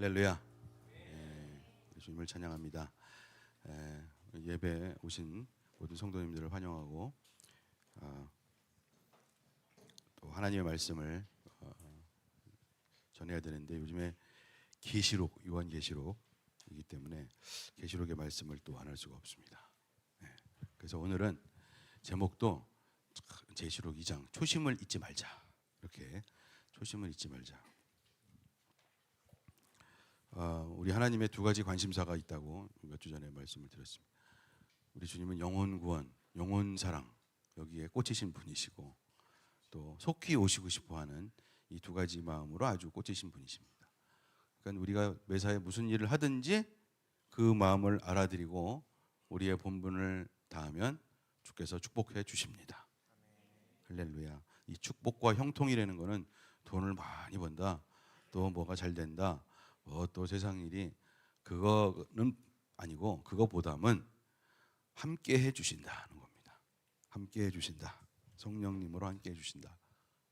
할렐루야. 주님을 찬양합니다. 예배에 오신 모든 성도님들을 환영하고 또 하나님의 말씀을 전해야 되는데 요즘에 계시록, 요한계시록이기 때문에 계시록의 말씀을 또 안 할 수가 없습니다. 그래서 오늘은 제목도 계시록 2장 초심을 잊지 말자, 이렇게 초심을 잊지 말자. 우리 하나님의 두 가지 관심사가 있다고 몇 주 전에 말씀을 드렸습니다. 우리 주님은 영혼 구원, 영혼 사랑, 여기에 꽂히신 분이시고 또 속히 오시고 싶어하는 이 두 가지 마음으로 아주 꽂히신 분이십니다. 그러니까 우리가 매사에 무슨 일을 하든지 그 마음을 알아들이고 우리의 본분을 다하면 주께서 축복해 주십니다. 할렐루야. 이 축복과 형통이라는 것은 돈을 많이 번다, 또 뭐가 잘 된다, 또 세상 일이, 그거는 아니고 그거보다는 함께 해주신다는 겁니다. 함께 해주신다. 성령님으로 함께 해주신다.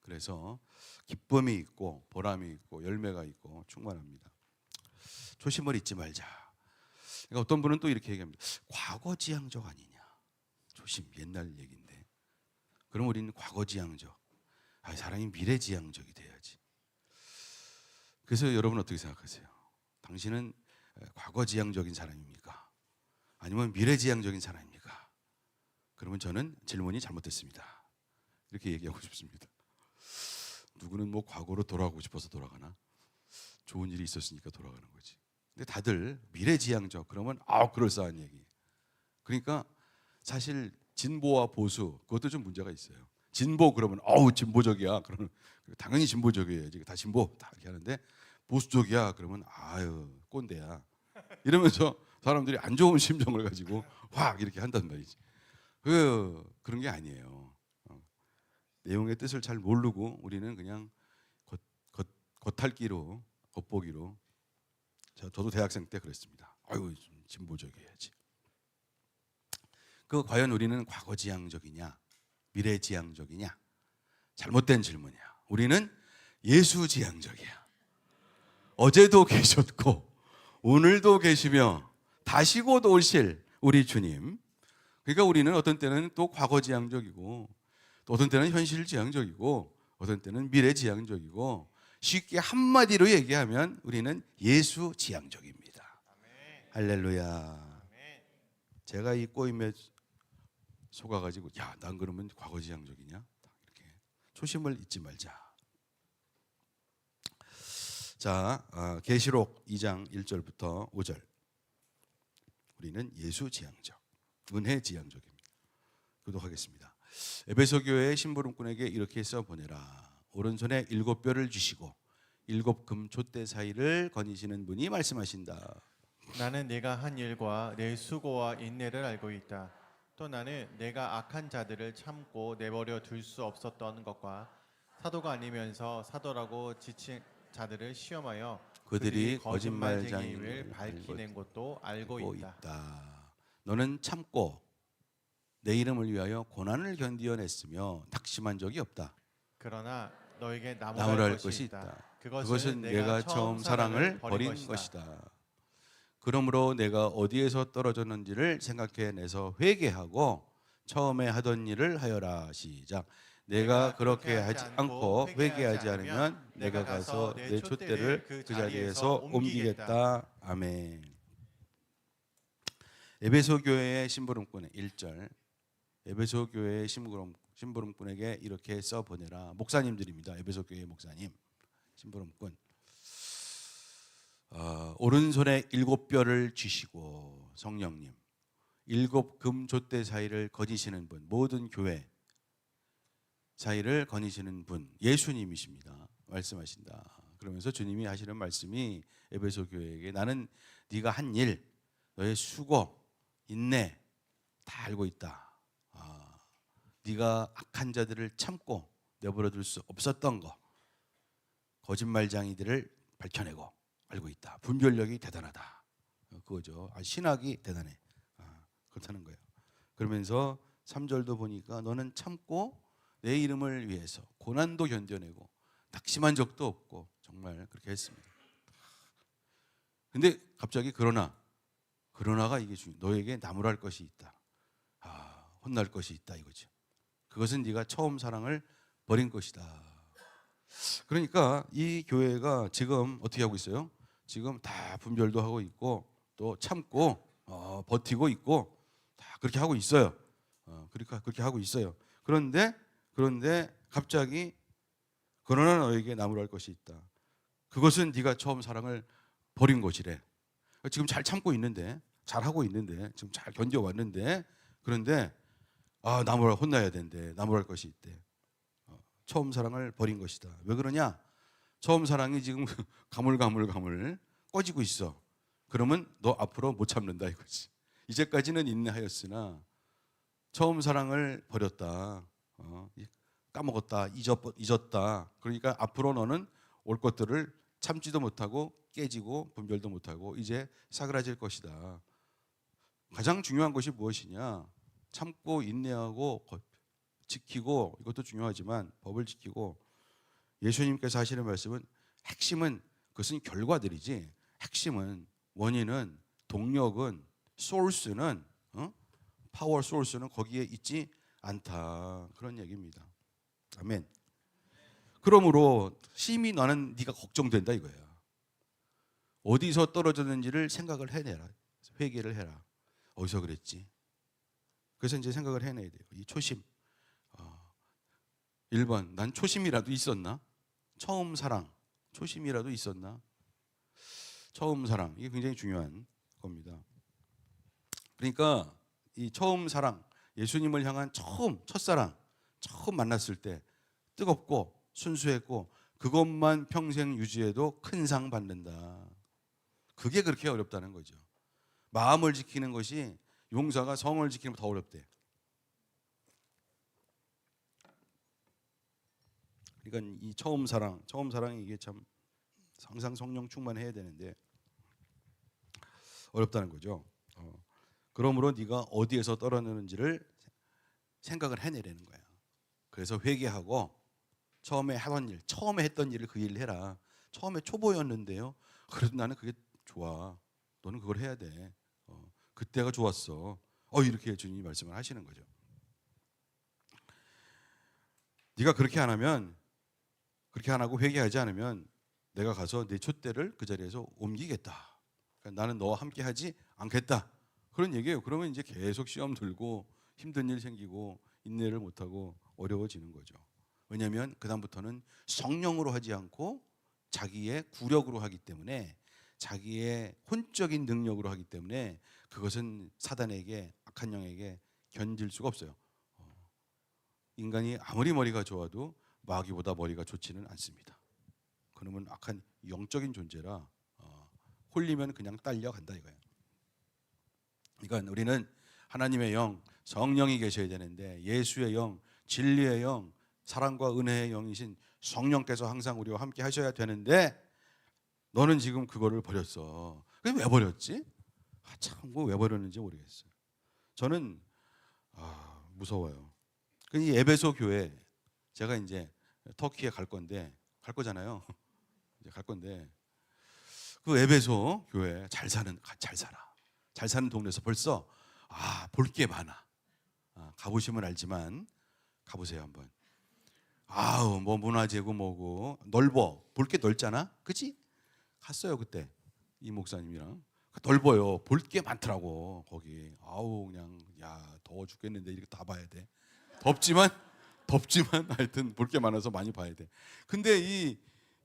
그래서 기쁨이 있고 보람이 있고 열매가 있고 충만합니다. 초심을 잊지 말자. 그러니까 어떤 분은 또 이렇게 얘기합니다. 과거지향적 아니냐. 초심, 옛날 얘기인데. 그럼 우리는 과거지향적. 사람이 미래지향적이 돼야지. 그래서 여러분 어떻게 생각하세요? 당신은 과거지향적인 사람입니까? 아니면 미래지향적인 사람입니까? 그러면 저는 질문이 잘못됐습니다. 이렇게 얘기하고 싶습니다. 누구는 뭐 과거로 돌아가고 싶어서 돌아가나? 좋은 일이 있었으니까 돌아가는 거지. 근데 다들 미래지향적, 그러면 그럴싸한 얘기. 그러니까 사실 진보와 보수, 그것도 좀 문제가 있어요. 진보 그러면 진보적이야. 그러면 당연히 진보적이어야지. 다 진보 다 이렇게 하는데, 보수적이야 그러면 꼰대야. 이러면서 사람들이 안 좋은 심정을 가지고 확 이렇게 한단 말이지. 그런 게 아니에요. 내용의 뜻을 잘 모르고 우리는 그냥 겉핥기로, 겉보기로. 저도 대학생 때 그랬습니다. 진보적이어야지. 과연 우리는 과거지향적이냐, 미래지향적이냐? 잘못된 질문이야. 우리는 예수지향적이야. 어제도 계셨고 오늘도 계시며 다시고도 오실 우리 주님. 그러니까 우리는 어떤 때는 또 과거지향적이고, 또 어떤 때는 현실지향적이고, 어떤 때는 미래지향적이고, 쉽게 한마디로 얘기하면 우리는 예수지향적입니다. 아멘. 할렐루야. 아멘. 제가 이 꼬임에 속아가지고 난 그러면 과거지향적이냐? 이렇게 초심을 잊지 말자. 자, 계시록 2장 1절부터 5절. 우리는 예수지향적, 은혜지향적입니다. 교독하겠습니다. 에베소 교회의 심부름꾼에게 이렇게 써 보내라. 오른손에 7뼈를 쥐시고 7금 촛대 사이를 거니시는 분이 말씀하신다. 나는 네가 한 일과 내 수고와 인내를 알고 있다. 또 나는 내가 악한 자들을 참고 내버려 둘 수 없었던 것과 사도가 아니면서 사도라고 지친 자들을 시험하여 그들이 거짓말쟁이임을 밝히는 것도 알고 있다. 너는 참고 내 이름을 위하여 고난을 견디어냈으며 낙심한 적이 없다. 그러나 너에게 나무랄 것이 있다. 그것은 내가 처음 사랑을 버린 것이다. 그러므로 내가 어디에서 떨어졌는지를 생각해내서 회개하고 처음에 하던 일을 하여라. 시작. 내가 그렇게 하지 않고 회개하지 않으면 내가 가서 내 촛대를 그 자리에서 옮기겠다. 아멘. 에베소 교회의 심부름꾼의 1절. 에베소 교회의 심부름꾼에게 이렇게 써 보내라. 목사님들입니다. 에베소 교회 목사님, 심부름꾼. 오른손에 7뼈를 쥐시고, 성령님, 7금 촛대 사이를 거니시는 분, 모든 교회 사이를 거니시는 분, 예수님이십니다. 말씀하신다. 그러면서 주님이 하시는 말씀이 에베소 교회에게, 나는 네가 한 일, 너의 수고, 인내 다 알고 있다. 네가 악한 자들을 참고 내버려둘 수 없었던 거, 거짓말쟁이들을 밝혀내고 알고 있다. 분별력이 대단하다. 그거죠. 신학이 대단해. 그렇다는 거예요. 그러면서 3절도 보니까 너는 참고 내 이름을 위해서 고난도 견뎌내고 낙심한 적도 없고, 정말 그렇게 했습니다. 근데 갑자기 그러나가 이게 너에게 나무랄 것이 있다. 혼날 것이 있다 이거죠. 그것은 네가 처음 사랑을 버린 것이다. 그러니까 이 교회가 지금 어떻게 하고 있어요? 지금 다 분별도 하고 있고 또 참고 버티고 있고 다 그렇게 하고 있어요. 그렇게 하고 있어요. 그런데 갑자기 그러나 너에게 나무랄 것이 있다. 그것은 네가 처음 사랑을 버린 것이래. 지금 잘 참고 있는데, 잘 하고 있는데, 지금 잘 견뎌왔는데, 그런데 나무랄 혼나야 된대. 나무랄 것이 있대. 처음 사랑을 버린 것이다. 왜 그러냐? 처음 사랑이 지금 가물가물 꺼지고 있어. 그러면 너 앞으로 못 참는다 이거지. 이제까지는 인내하였으나 처음 사랑을 버렸다. 까먹었다. 잊었다. 그러니까 앞으로 너는 올 것들을 참지도 못하고 깨지고 분별도 못하고 이제 사그라질 것이다. 가장 중요한 것이 무엇이냐? 참고 인내하고 지키고, 이것도 중요하지만 법을 지키고, 예수님께서 하시는 말씀은 핵심은 그것은 결과들이지, 핵심은, 원인은, 동력은, 소스는, 파워 소스는 거기에 있지 않다. 그런 얘기입니다. 아멘. 그러므로 심히 나는 네가 걱정된다 이거야. 어디서 떨어졌는지를 생각을 해내라. 회개를 해라. 어디서 그랬지? 그래서 이제 생각을 해내야 돼요. 이 초심. 1번, 난 초심이라도 있었나? 처음 사랑, 초심이라도 있었나? 처음 사랑, 이게 굉장히 중요한 겁니다. 그러니까 이 처음 사랑, 예수님을 향한 첫사랑, 처음 만났을 때 뜨겁고 순수했고 그것만 평생 유지해도 큰 상 받는다. 그게 그렇게 어렵다는 거죠. 마음을 지키는 것이 용사가 성을 지키는 것보다 더 어렵대. 그러니까 이 처음 사랑이 이게 참 항상 성령 충만해야 되는데 어렵다는 거죠. 그러므로 네가 어디에서 떨어졌는지를 생각을 해내라는 거야. 그래서 회개하고 처음에 했던 일을 그 일을 해라. 처음에 초보였는데요. 그래도 나는 그게 좋아. 너는 그걸 해야 돼. 그때가 좋았어. 이렇게 주님이 말씀을 하시는 거죠. 네가 그렇게 안 하고 회개하지 않으면 내가 가서 내 촛대를 그 자리에서 옮기겠다. 그러니까 나는 너와 함께 하지 않겠다. 그런 얘기예요. 그러면 이제 계속 시험 들고 힘든 일 생기고 인내를 못하고 어려워지는 거죠. 왜냐하면 그 다음부터는 성령으로 하지 않고 자기의 구력으로 하기 때문에, 자기의 혼적인 능력으로 하기 때문에 그것은 사단에게, 악한 영에게 견딜 수가 없어요. 인간이 아무리 머리가 좋아도 마귀보다 머리가 좋지는 않습니다. 그러면 악한 영적인 존재라 홀리면 그냥 딸려간다 이거예요. 그러니까 우리는 하나님의 영, 성령이 계셔야 되는데, 예수의 영, 진리의 영, 사랑과 은혜의 영이신 성령께서 항상 우리와 함께 하셔야 되는데 너는 지금 그거를 버렸어. 그게 왜 버렸지? 참, 왜 버렸는지 모르겠어요. 저는 무서워요. 이 에베소 교회, 제가 이제 터키에 갈 거잖아요. 이제 갈 건데 그 에베소 교회 잘 사는 동네에서 벌써 볼 게 많아. 가보시면 알지만 가보세요 한번. 뭐 문화재고 뭐고 넓어. 볼 게 넓잖아. 그치? 갔어요 그때 이 목사님이랑. 넓어요. 볼 게 많더라고 거기. 그냥 더워 죽겠는데 이렇게 다 봐야 돼. 덥지만 하여튼 볼 게 많아서 많이 봐야 돼. 근데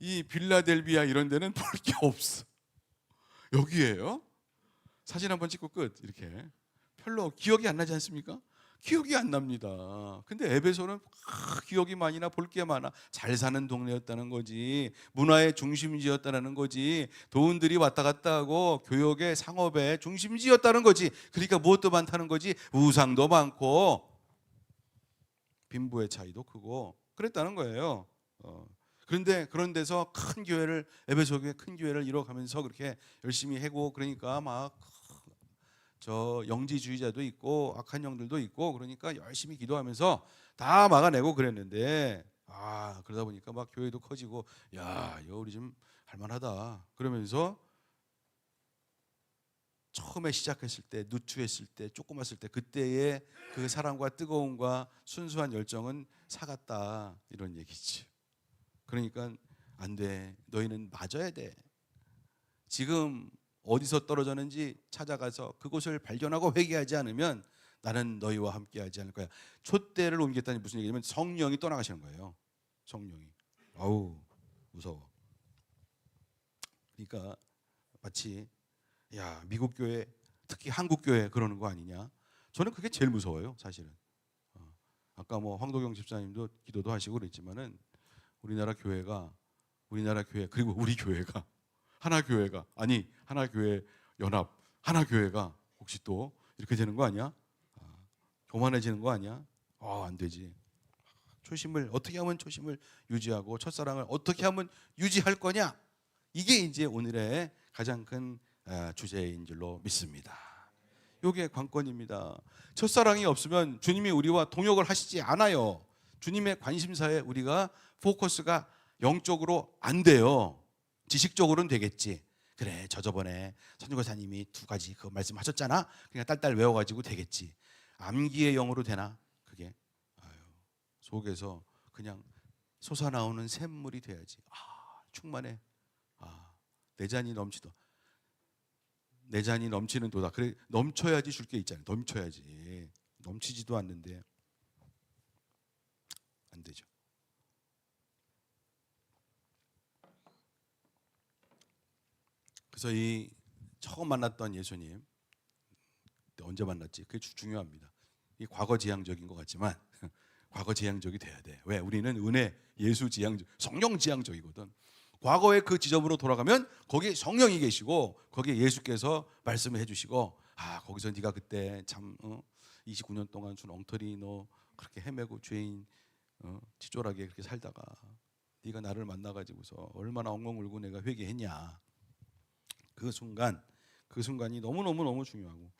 이 빌라델비아 이런 데는 볼 게 없어. 여기에요. 사진 한번 찍고 끝. 이렇게 별로 기억이 안 나지 않습니까? 기억이 안 납니다. 근데 에베소는 기억이 많이 나, 볼 게 많아. 잘 사는 동네였다는 거지. 문화의 중심지였다는 거지. 도원들이 왔다 갔다 하고 교역의 상업의 중심지였다는 거지. 그러니까 무엇도 많다는 거지. 우상도 많고 빈부의 차이도 크고 그랬다는 거예요. 그런데 그런 데서 큰 교회를, 에베소 교회 큰 교회를 이뤄가면서 그렇게 열심히 해고, 그러니까 막 저 영지주의자도 있고 악한 영들도 있고, 그러니까 열심히 기도하면서 다 막아내고 그랬는데 그러다 보니까 막 교회도 커지고 이거 우리 좀 할만하다 그러면서 처음에 시작했을 때, 누추했을 때, 조그맣을 때 그때의 그 사랑과 뜨거움과 순수한 열정은 사갔다, 이런 얘기지. 그러니까 안 돼. 너희는 맞아야 돼. 지금 어디서 떨어졌는지 찾아가서 그곳을 발견하고 회개하지 않으면 나는 너희와 함께하지 않을 거야. 촛대를 옮겼다니 무슨 얘기냐면 성령이 떠나가시는 거예요. 성령이. 아우 무서워. 그러니까 마치 야 미국 교회 특히 한국 교회 그러는 거 아니냐. 저는 그게 제일 무서워요 사실은. 아까 뭐 황도경 집사님도 기도도 하시고 그랬지만은 우리나라 교회 그리고 우리 교회가 하나교회가 아니 하나교회 연합 하나교회가 혹시 또 이렇게 되는 거 아니야? 교만해지는 거 아니야? 안 되지. 초심을 어떻게 하면 초심을 유지하고 첫사랑을 어떻게 하면 유지할 거냐? 이게 이제 오늘의 가장 큰 주제인 줄로 믿습니다. 이게 관건입니다. 첫사랑이 없으면 주님이 우리와 동역을 하시지 않아요. 주님의 관심사에 우리가 포커스가 영적으로 안 돼요. 지식적으로는 되겠지. 그래 저번에 선교사님이 2가지 그 말씀하셨잖아. 그냥 딸딸 외워가지고 되겠지. 암기의 영으로 되나? 그게 속에서 그냥 솟아나오는 샘물이 돼야지. 충만해. 내 잔이 넘치도. 내 잔이 넘치는 도다. 그래 넘쳐야지 줄 게 있잖아요. 넘쳐야지. 넘치지도 않는데 안 되죠. 그래서 이 처음 만났던 예수님 언제 만났지? 그게 중요합니다. 이 과거 지향적인 것 같지만 과거 지향적이 돼야 돼. 왜? 우리는 은혜, 예수 지향적, 성령 지향적이거든. 과거의 그 지점으로 돌아가면 거기에 성령이 계시고 거기에 예수께서 말씀을 해주시고 거기서 네가 그때 참 29년 동안 준 엉터리 너 그렇게 헤매고 죄인 치졸하게 그렇게 살다가 네가 나를 만나가지고서 얼마나 엉엉 울고 내가 회개했냐. 그 순간이 너무너무 중요하고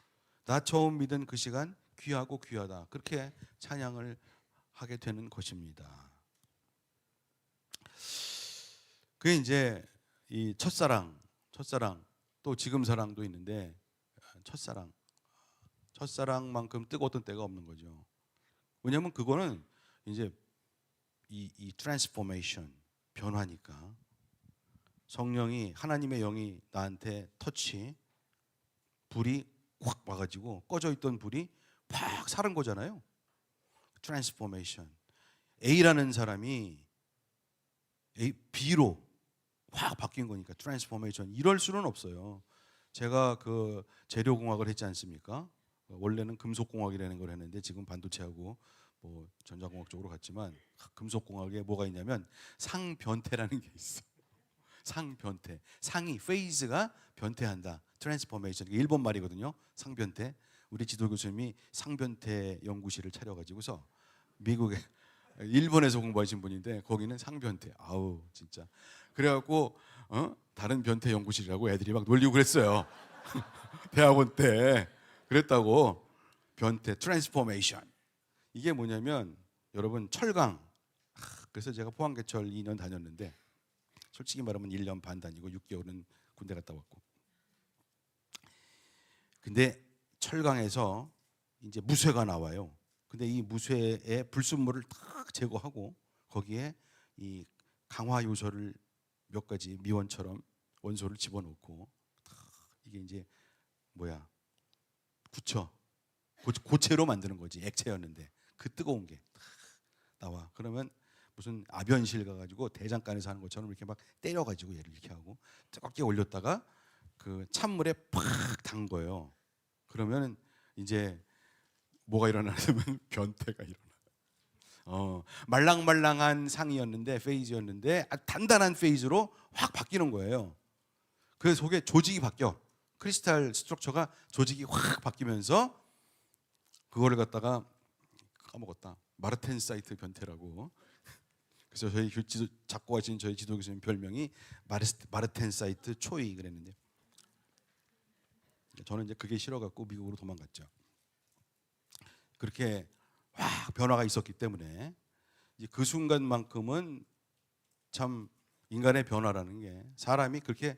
나 처음 믿은 그 시간 귀하고 귀하다. 그렇게 찬양을 하게 되는 것입니다. 그게 이제 이 첫사랑 또 지금 사랑도 있는데 첫사랑만큼 뜨거웠던 때가 없는 거죠. 왜냐하면 그거는 이제 이 트랜스포메이션 변화니까 성령이 하나님의 영이 나한테 터치 불이 확 와가지고 꺼져 있던 불이 팍 사른 거잖아요. 트랜스포메이션. A라는 사람이 B로 확 바뀐 거니까 트랜스포메이션. 이럴 수는 없어요. 제가 그 재료공학을 했지 않습니까? 원래는 금속공학이라는 걸 했는데 지금 반도체하고 뭐 전자공학 쪽으로 갔지만 금속공학에 뭐가 있냐면 상변태라는 게 있어. 상변태. 상이 페이즈가 변태한다. 트랜스포메이션. 일본 말이거든요. 상변태. 우리 지도 교수님이 상변태 연구실을 차려가지고서 미국에 일본에서 공부하신 분인데 거기는 상변태. 아우 진짜. 그래갖고 다른 변태 연구실이라고 애들이 막 놀리고 그랬어요. 대학원 때 그랬다고. 변태 트랜스포메이션. 이게 뭐냐면 여러분 철강. 그래서 제가 포항개철 2년 다녔는데 솔직히 말하면 1년 반 다니고 6개월은 군대 갔다 왔고. 근데 철강에서 이제 무쇠가 나와요. 근데 이 무쇠의 불순물을 딱 제거하고 거기에 이 강화 요소를 몇 가지 미원처럼 원소를 집어넣고 이게 이제 고체로 만드는 거지. 액체였는데 그 뜨거운 게 나와. 그러면 무슨 아변실 가가지고 대장간에서 하는 것처럼 이렇게 막 때려가지고 얘를 이렇게 하고 뜨겁게 올렸다가 그 찬물에 팍 담궈요. 그러면 이제 뭐가 일어나냐면 변태가 일어나. 말랑말랑한 상이었는데 페이즈였는데 단단한 페이즈로 확 바뀌는 거예요. 그 속에 조직이 바뀌어. 크리스탈 스트럭처가 조직이 확 바뀌면서 그거를 갖다가 까먹었다. 마르텐사이트 변태라고. 그래서 저희 작곡하신 저희 지도 교수님 별명이 마르텐사이트 초이 그랬는데 저는 이제 그게 싫어갖고 미국으로 도망갔죠. 그렇게 확 변화가 있었기 때문에 이제 그 순간만큼은 참 인간의 변화라는 게 사람이 그렇게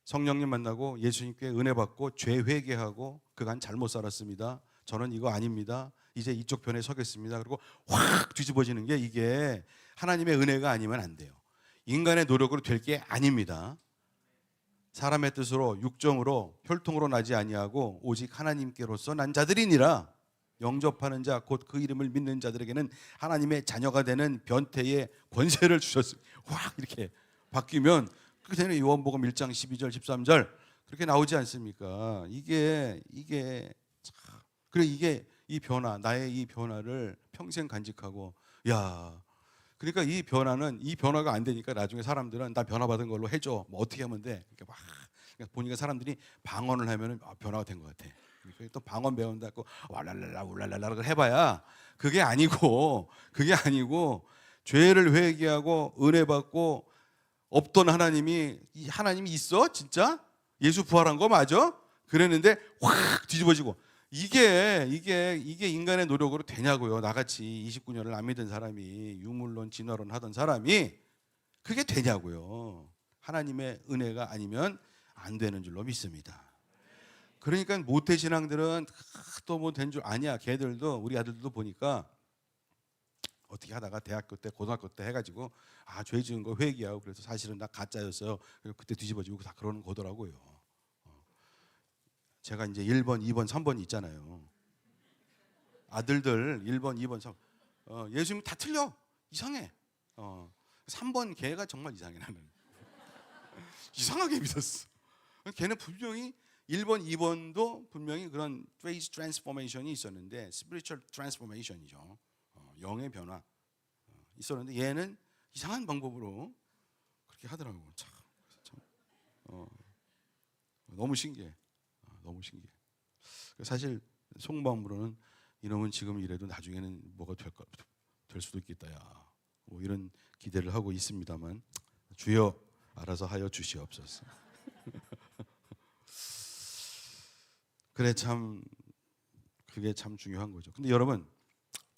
성령님 만나고 예수님께 은혜 받고 죄 회개하고 그간 잘못 살았습니다. 저는 이거 아닙니다. 이제 이쪽 편에 서겠습니다. 그리고 확 뒤집어지는 게 이게 하나님의 은혜가 아니면 안 돼요. 인간의 노력으로 될 게 아닙니다. 사람의 뜻으로 육정으로 혈통으로 나지 아니하고 오직 하나님께로서 난 자들이니라. 영접하는 자 곧 그 이름을 믿는 자들에게는 하나님의 자녀가 되는 변태의 권세를 주셨어요. 확 이렇게 바뀌면 그렇게 되는 요한복음 1장 12절 13절 그렇게 나오지 않습니까? 이게 그래 이게 이 변화 나의 이 변화를 평생 간직하고 야 그러니까 이 변화가 안 되니까 나중에 사람들은 나 변화 받은 걸로 해줘 뭐 어떻게 하면 돼 이렇게 막 그러니까 보니까 사람들이 방언을 하면은 변화가 된 것 같아. 그러니까 또 방언 배운다고 왈랄랄라 울랄랄라 해봐야 그게 아니고 죄를 회개하고 은혜 받고 없던 하나님이 있어 진짜 예수 부활한 거 맞아? 그랬는데 확 뒤집어지고 이게 인간의 노력으로 되냐고요. 나같이 29년을 안 믿은 사람이 유물론 진화론 하던 사람이 그게 되냐고요. 하나님의 은혜가 아니면 안 되는 줄로 믿습니다. 그러니까 모태 신앙들은 또 뭐 된 줄 아니야. 걔들도 우리 아들들도 보니까 어떻게 하다가 대학교 때 고등학교 때 해가지고 죄 지은 거 회개하고 그래서 사실은 나 가짜였어요. 그때 뒤집어지고 다 그러는 거더라고요. 제가 이제 1번, 2번, 3번이 있잖아요. 아들들 1번, 2번, 3. 예수님 다 틀려. 이상해. 3번 걔가 정말 이상해 나는. 이상하게 믿었어. 걔는 분명히 1번, 2번도 분명히 그런 phase transformation이 있었는데 spiritual transformation이죠. 영의 변화 있었는데 얘는 이상한 방법으로 그렇게 하더라고. 참 너무 신기해. 너무 신기해. 사실 속마음으로는 이놈은 지금 이래도 나중에는 뭐가 될 수도 있겠다. 야. 뭐 이런 기대를 하고 있습니다만 주여 알아서 하여 주시옵소서. 그래 참 그게 참 중요한 거죠. 근데 여러분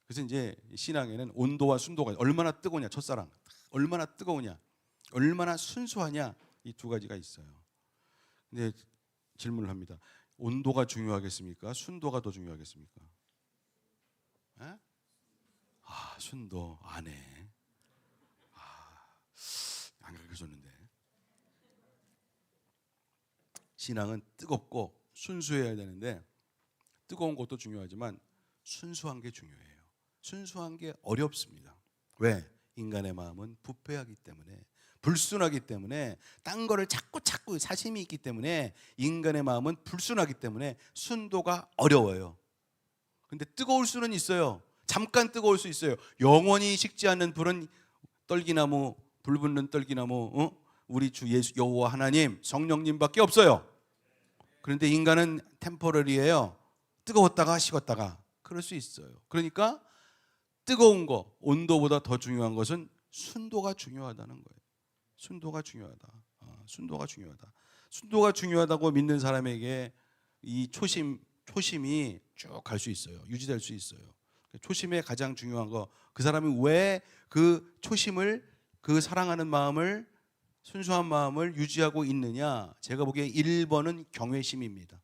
그래서 이제 신앙에는 온도와 순도가 얼마나 뜨거우냐 첫사랑 얼마나 뜨거우냐 얼마나 순수하냐 이 두 가지가 있어요. 근데 질문을 합니다. 온도가 중요하겠습니까? 순도가 더 중요하겠습니까? 에? 순도 안 해. 안 가르쳐줬는데. 신앙은 뜨겁고 순수해야 되는데 뜨거운 것도 중요하지만 순수한 게 중요해요. 순수한 게 어렵습니다. 왜? 인간의 마음은 부패하기 때문에 불순하기 때문에 딴 거를 자꾸 사심이 있기 때문에 인간의 마음은 불순하기 때문에 순도가 어려워요. 근데 뜨거울 수는 있어요. 잠깐 뜨거울 수 있어요. 영원히 식지 않는 불은 떨기나무 불 붙는 떨기나무 우리 주 예수 여호와 하나님 성령님밖에 없어요. 그런데 인간은 템포러리예요. 뜨거웠다가 식었다가 그럴 수 있어요. 그러니까 뜨거운 거 온도보다 더 중요한 것은 순도가 중요하다는 거예요. 순도가 중요하다. 순도가 중요하다. 순도가 중요하다고 믿는 사람에게 이 초심이 쭉 갈 수 있어요. 유지될 수 있어요. 초심의 가장 중요한 거 그 사람이 왜 그 초심을 그 사랑하는 마음을 순수한 마음을 유지하고 있느냐. 제가 보기에 1번은 경외심입니다.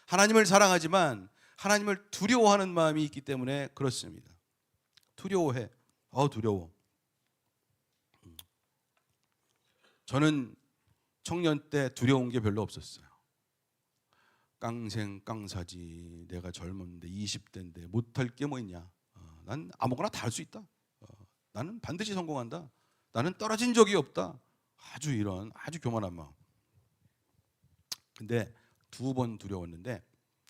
하나님을 사랑하지만 하나님을 두려워하는 마음이 있기 때문에 그렇습니다. 두려워해. 두려워. 저는 청년 때 두려운 게 별로 없었어요. 깡생 깡사지 내가 젊었는데 20대인데 못할 게 뭐 있냐. 난 아무거나 다 할 수 있다. 나는 반드시 성공한다. 나는 떨어진 적이 없다. 아주 교만한 마음. 근데 2번 두려웠는데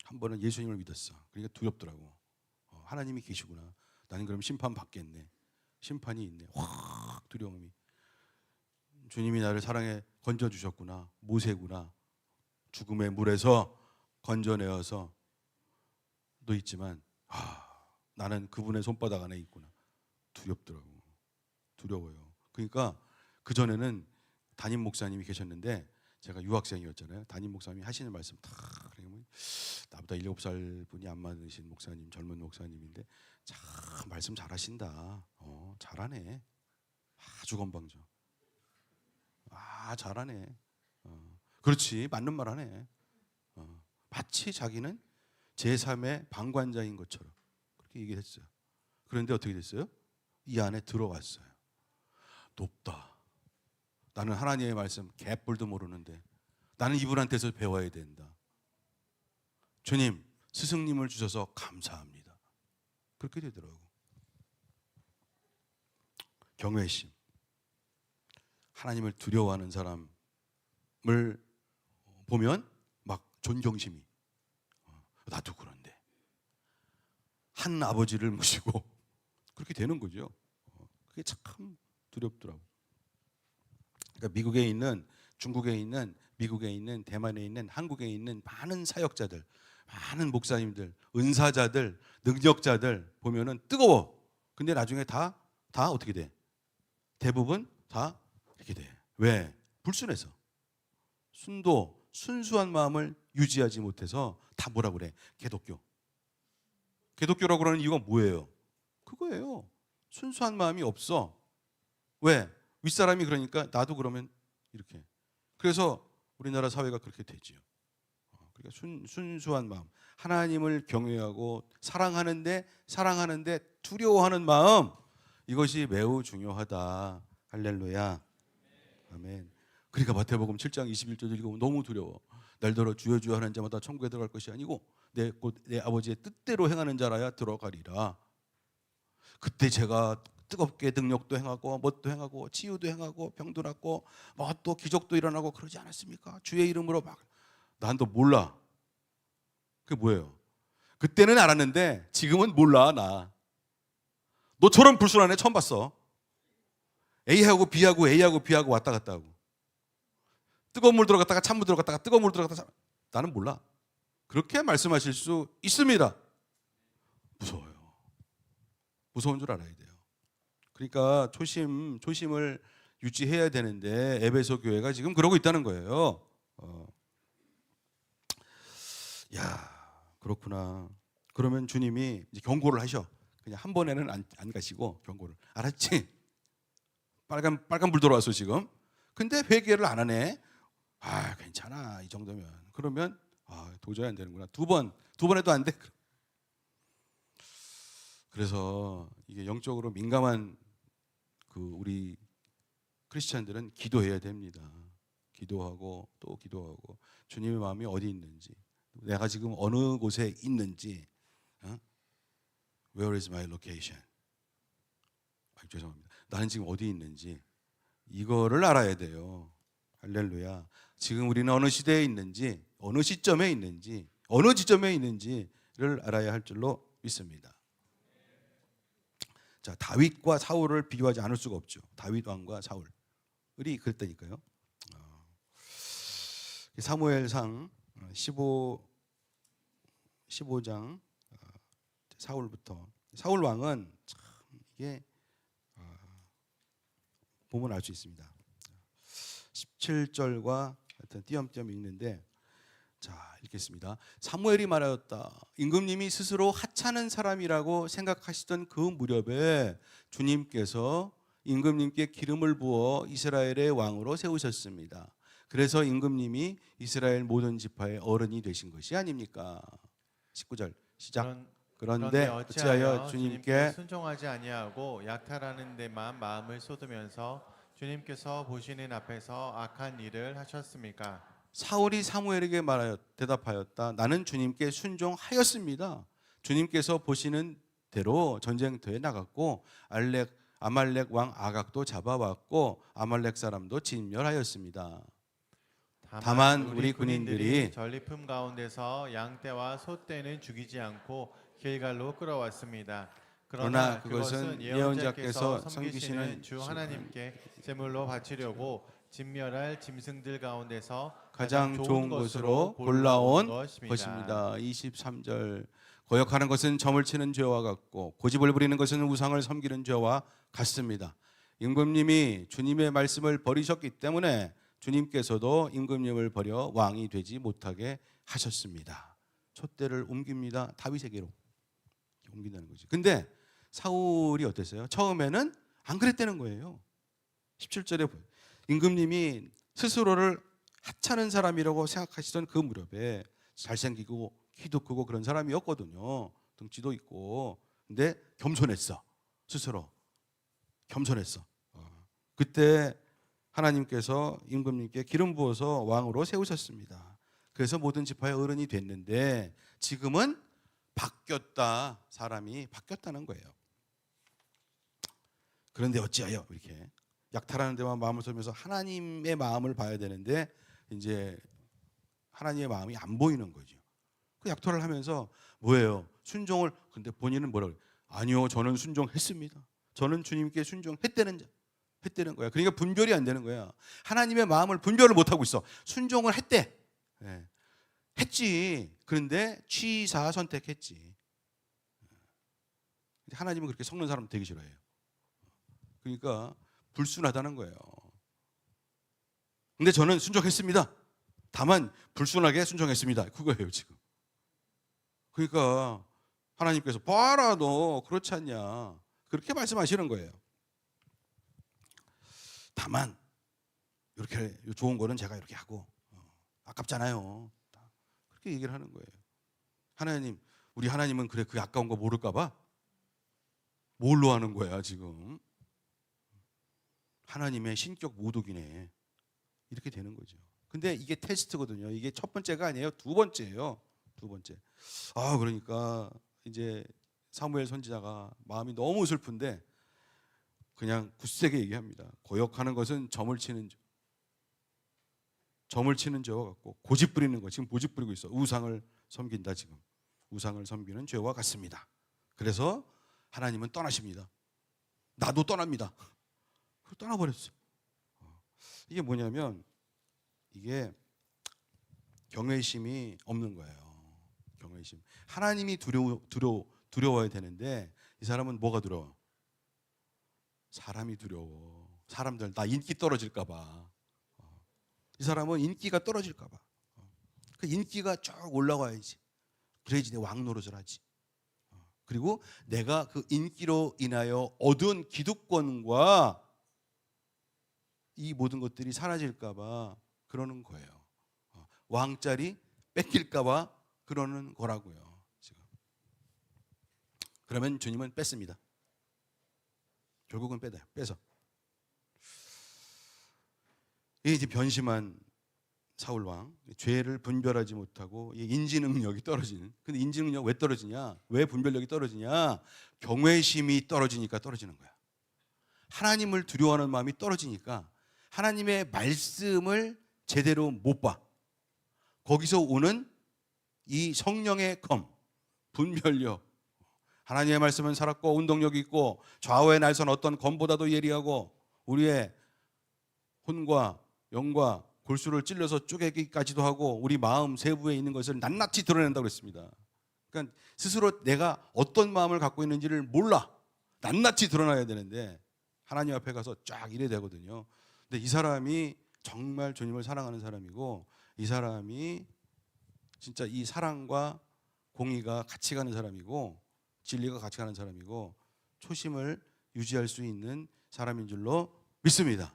한 번은 예수님을 믿었어. 그러니까 두렵더라고. 하나님이 계시구나. 나는 그럼 심판 받겠네. 심판이 있네. 확 두려움이. 주님이 나를 사랑해 건져주셨구나. 모세구나. 죽음의 물에서 건져내어서 도 있지만 나는 그분의 손바닥 안에 있구나. 두렵더라고. 두려워요. 그러니까 그전에는 담임 목사님이 계셨는데 제가 유학생이었잖아요. 담임 목사님이 하시는 말씀 다 그러면 나보다 7살 분이 안 많으신 목사님, 젊은 목사님인데 참 말씀 잘하신다. 잘하네. 아주 건방져. 잘하네. 그렇지, 맞는 말 하네. 마치 자기는 제3의 방관자인 것처럼 그렇게 얘기했어요. 그런데 어떻게 됐어요? 이 안에 들어왔어요. 높다. 나는 하나님의 말씀 개뿔도 모르는데 나는 이분한테서 배워야 된다. 주님, 스승님을 주셔서 감사합니다. 그렇게 되더라고. 경외심. 하나님을 두려워하는 사람을 보면 막 존경심이. 나도 그런데. 한 아버지를 모시고 그렇게 되는 거죠. 그게 참 두렵더라고. 그러니까 미국에 있는, 중국에 있는, 미국에 있는, 대만에 있는, 한국에 있는 많은 사역자들, 많은 목사님들, 은사자들, 능력자들 보면은 뜨거워. 근데 나중에 다 어떻게 돼? 대부분 다 이렇게 돼. 왜? 불순해서. 순수한 마음을 유지하지 못해서 다 뭐라 그래? 개독교. 개독교라고 그러는 이유가 뭐예요? 그거예요. 순수한 마음이 없어. 왜? 윗사람이 그러니까 나도 그러면 이렇게. 그래서 우리나라 사회가 그렇게 되지요. 그러니까 순수한 마음, 하나님을 경외하고 사랑하는데 두려워하는 마음, 이것이 매우 중요하다. 할렐루야. 아멘. 그러니까 마태복음 7장 21절 읽으면 너무 두려워. 날더러 주여 주여 하는 자마다 천국에 들어갈 것이 아니고 내 아버지의 뜻대로 행하는 자라야 들어가리라. 그때 제가 뜨겁게 능력도 행하고 뭣도 행하고 치유도 행하고 병도 낫고 뭐 또 기적도 일어나고 그러지 않았습니까? 주의 이름으로 막. 난도 몰라. 그게 뭐예요? 그때는 알았는데 지금은 몰라. 나 너처럼 불순한 애 처음 봤어. A하고 B하고 A하고 B하고 왔다 갔다 하고 뜨거운 물 들어갔다가 찬물 들어갔다가 뜨거운 물 들어갔다가 나는 몰라. 그렇게 말씀하실 수 있습니다. 무서워요. 무서운 줄 알아야 돼요. 그러니까 초심을 유지해야 되는데 에베소 교회가 지금 그러고 있다는 거예요. 야, 그렇구나. 그러면 주님이 이제 경고를 하셔. 그냥 한 번에는 안 가시고 경고를. 알았지? 빨간 불 들어왔어 지금. 근데 회개를 안 하네. 아, 괜찮아 이 정도면. 그러면 도저히 안 되는구나. 두 번 해도 안 돼. 그래서 이게 영적으로 민감한 우리 크리스찬들은 기도해야 됩니다. 기도하고 또 기도하고 주님의 마음이 어디 있는지, 내가 지금 어느 곳에 있는지, Where is my location? 죄송합니다. 나는 지금 어디 있는지 이거를 알아야 돼요. 할렐루야. 지금 우리는 어느 시대에 있는지, 어느 시점에 있는지, 어느 지점에 있는지를 알아야 할 줄로 믿습니다. 자, 다윗과 사울을 비교하지 않을 수가 없죠. 다윗 왕과 사울이 그랬다니까요. 사무엘상 15장 사울부터. 사울 왕은 참 이게 보면 알 수 있습니다. 17절과 하여튼 띄엄띄엄 읽는데, 자, 읽겠습니다. 사무엘이 말하였다. 임금님이 스스로 하찮은 사람이라고 생각하시던 그 무렵에 주님께서 임금님께 기름을 부어 이스라엘의 왕으로 세우셨습니다. 그래서 임금님이 이스라엘 모든 지파의 어른이 되신 것이 아닙니까? 19절 시작. 그런데 어찌하여 주님께 순종하지 아니하고 약탈하는 데만 마음을 쏟으면서 주님께서 보시는 앞에서 악한 일을 하셨습니까? 사울이 사무엘에게 대답하였다. 나는 주님께 순종하였습니다. 주님께서 보시는 대로 전쟁터에 나갔고 아말렉 왕 아각도 잡아왔고 아말렉 사람도 진멸하였습니다. 다만 우리 군인들이 전리품 가운데서 양떼와 소떼는 죽이지 않고 길갈로 끌어왔습니다. 그러나 그것은 예언자께서 섬기시는 주 하나님께 제물로 바치려고 진멸할 짐승들 가운데서 가장 좋은 것으로 골라온 것입니다. 23절 거역하는 것은 점을 치는 죄와 같고 고집을 부리는 것은 우상을 섬기는 죄와 같습니다. 임금님이 주님의 말씀을 버리셨기 때문에 주님께서도 임금님을 버려 왕이 되지 못하게 하셨습니다. 촛대를 옮깁니다. 다윗에게로 옮긴다는 거지. 근데 사울이 어땠어요? 처음에는 안 그랬다는 거예요. 17절에 임금님이 스스로를 하찮은 사람이라고 생각하시던 그 무렵에 잘생기고 키도 크고 그런 사람이었거든요. 등치도 있고. 근데 겸손했어. 스스로 겸손했어. 그때 하나님께서 임금님께 기름 부어서 왕으로 세우셨습니다. 그래서 모든 지파의 어른이 됐는데 지금은 바뀌었다. 사람이 바뀌었다는 거예요. 그런데 어찌하여 이렇게 약탈하는 데만 마음을 쏘면서 하나님의 마음을 봐야 되는데 이제 하나님의 마음이 안 보이는 거죠. 그 약탈을 하면서 뭐예요? 순종을. 근데 본인은 뭐라고 그래요? 아니요, 저는 순종했습니다. 저는 주님께 순종했다는 거야. 그러니까 분별이 안 되는 거야. 하나님의 마음을 분별을 못 하고 있어. 순종을 했대. 네. 했지. 그런데 취사 선택했지. 하나님은 그렇게 섞는 사람 되게 싫어해요. 그러니까 불순하다는 거예요. 근데 저는 순종했습니다. 다만 불순하게 순종했습니다. 그거예요 지금. 그러니까 하나님께서 봐라 너 그렇지 않냐 그렇게 말씀하시는 거예요. 다만 이렇게 좋은 거는 제가 이렇게 하고 아깝잖아요. 그렇게 얘기를 하는 거예요. 하나님, 우리 하나님은 그래 그 아까운 거 모를까 봐 뭘로 하는 거야 지금. 하나님의 신격 모독이네. 이렇게 되는 거죠. 근데 이게 테스트거든요. 이게 첫 번째가 아니에요. 두 번째예요. 두 번째. 그러니까 이제 사무엘 선지자가 마음이 너무 슬픈데 그냥 굳세게 얘기합니다. 고역하는 것은 점을 치는 죄와 같고 고집 부리는 거 지금 고집 부리고 있어. 우상을 섬긴다 지금. 우상을 섬기는 죄와 같습니다. 그래서 하나님은 떠나십니다. 나도 떠납니다. 떠나버렸어. 이게 뭐냐면 이게 경외심이 없는 거예요. 경외심. 하나님이 두려워야 되는데 이 사람은 뭐가 두려워? 사람이 두려워. 사람들 나 인기 떨어질까 봐. 이 사람은 인기가 떨어질까 봐. 그 인기가 쭉 올라와야지. 그래야지 내 왕 노릇을 하지. 그리고 내가 그 인기로 인하여 얻은 기득권과 이 모든 것들이 사라질까 봐 그러는 거예요. 왕자리 뺏길까 봐 그러는 거라고요. 지금. 그러면 주님은 뺐습니다. 결국은 빼서. 이게 이제 변심한 사울 왕, 죄를 분별하지 못하고 인지 능력이 떨어지는. 근데 인지 능력 왜 떨어지냐? 왜 분별력이 떨어지냐? 경외심이 떨어지니까 떨어지는 거야. 하나님을 두려워하는 마음이 떨어지니까 하나님의 말씀을 제대로 못 봐. 거기서 오는 이 성령의 검, 분별력. 하나님의 말씀은 살았고 운동력이 있고 좌우의 날선 어떤 검보다도 예리하고 우리의 혼과 영과 골수를 찔러서 쪼개기까지도 하고 우리 마음 세부에 있는 것을 낱낱이 드러낸다고 그랬습니다. 그러니까 스스로 내가 어떤 마음을 갖고 있는지를 몰라. 낱낱이 드러나야 되는데 하나님 앞에 가서 쫙 이래야 되거든요. 근데 이 사람이 정말 주님을 사랑하는 사람이고 이 사람이 진짜 이 사랑과 공의가 같이 가는 사람이고 진리가 같이 가는 사람이고 초심을 유지할 수 있는 사람인 줄로 믿습니다.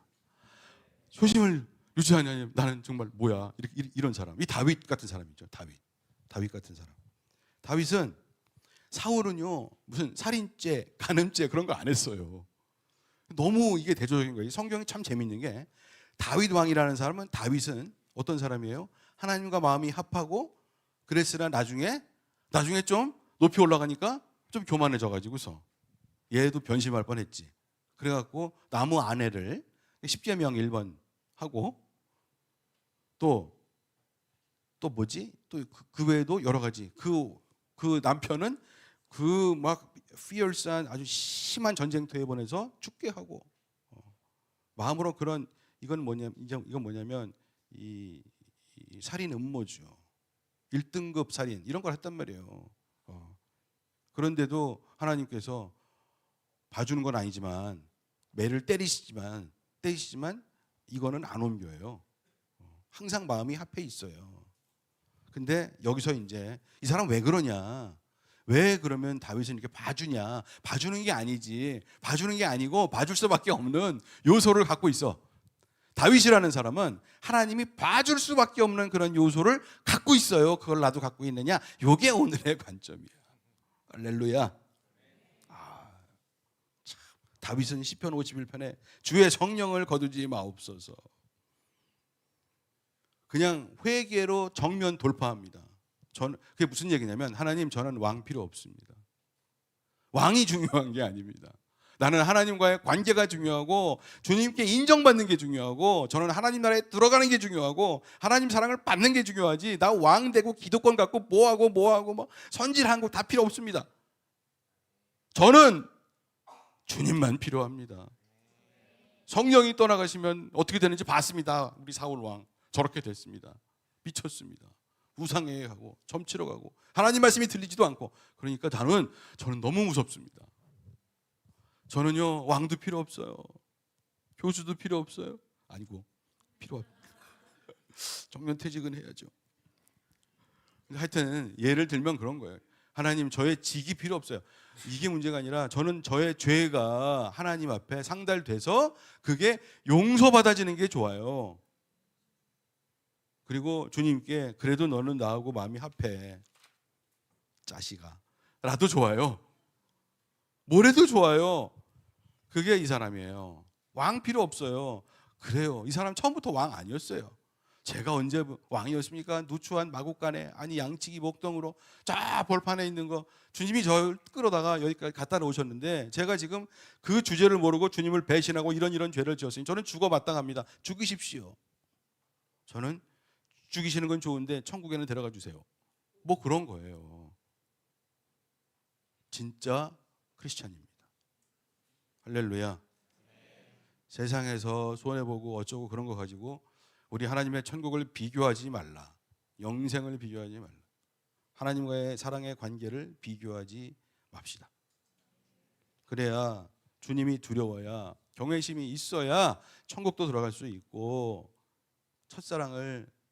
초심을 유지하냐니 나는 정말 뭐야 이런 사람. 이 다윗 같은 사람이죠. 다윗 같은 사람. 다윗은 사울은요 무슨 살인죄, 간음죄 그런 거 안 했어요. 너무 이게 대조적인 거예요. 성경이 참 재밌는 게 다윗 왕이라는 사람은 다윗은 어떤 사람이에요? 하나님과 마음이 합하고 그랬으나 나중에 좀 높이 올라가니까 좀 교만해져 가지고서 얘도 변심할 뻔했지. 그래갖고 나무 아내를 십계명 1번 하고 또 뭐지? 또 그 외에도 여러 가지 그 남편은 그 막 fierce한 아주 심한 전쟁터에 보내서 죽게 하고 마음으로 그런 이건 뭐냐면 이 살인 음모죠. 1등급 살인 이런 걸 했단 말이에요. 그런데도 하나님께서 봐주는 건 아니지만 매를 때리시지만 이거는 안 옮겨요. 항상 마음이 합해 있어요. 근데 여기서 이제 이 사람 왜 그러냐? 왜 그러면 다윗은 이렇게 봐주냐? 봐주는 게 아니지. 봐주는 게 아니고 봐줄 수밖에 없는 요소를 갖고 있어. 다윗이라는 사람은 하나님이 봐줄 수밖에 없는 그런 요소를 갖고 있어요. 그걸 나도 갖고 있느냐? 이게 오늘의 관점이야. 할렐루야. 다윗은 시편 51편에 주의 성령을 거두지 마옵소서. 그냥 회개로 정면 돌파합니다. 그게 무슨 얘기냐면, 하나님, 저는 왕 필요 없습니다. 왕이 중요한 게 아닙니다. 나는 하나님과의 관계가 중요하고 주님께 인정받는 게 중요하고 저는 하나님 나라에 들어가는 게 중요하고 하나님 사랑을 받는 게 중요하지, 나 왕 되고 기득권 갖고 뭐하고 뭐 선질한 거 다 필요 없습니다. 저는 주님만 필요합니다. 성령이 떠나가시면 어떻게 되는지 봤습니다. 우리 사울 왕 저렇게 됐습니다. 미쳤습니다. 우상에 가고 점치러 가고 하나님 말씀이 들리지도 않고. 그러니까 저는 너무 무섭습니다. 저는요, 왕도 필요 없어요. 교수도 필요 없어요. 아니고 필요합니다. 정년퇴직은 해야죠. 하여튼 예를 들면 그런 거예요. 하나님, 저의 직이 필요 없어요. 이게 문제가 아니라 저는 저의 죄가 하나님 앞에 상달돼서 그게 용서받아지는 게 좋아요. 그리고 주님께 그래도 너는 나하고 마음이 합해, 자식아 라도 좋아요. 뭐래도 좋아요. 그게 이 사람이에요. 왕 필요 없어요. 그래요. 이 사람 처음부터 왕 아니었어요. 제가 언제 왕이었습니까? 누추한 마국간에, 아니 양치기 목동으로 저 벌판에 있는 거 주님이 저를 끌어다가 여기까지 갖다 놓으셨는데, 제가 지금 그 주제를 모르고 주님을 배신하고 이런 죄를 지었으니 저는 죽어 마땅합니다. 죽이십시오. 저는 죽이시는 건 좋은데 천국에는 데려가 주세요. 뭐 그런 거예요. 진짜 크리스찬입니다. 할렐루야. 세상에서 손해보고 어쩌고 그런 거 가지고 우리 하나님의 천국을 비교하지 말라. 영생을 비교하지 말라. 하나님과의 사랑의 관계를 비교하지 맙시다. 그래야 주님이 두려워야, 경외심이 있어야 천국도 들어갈 수 있고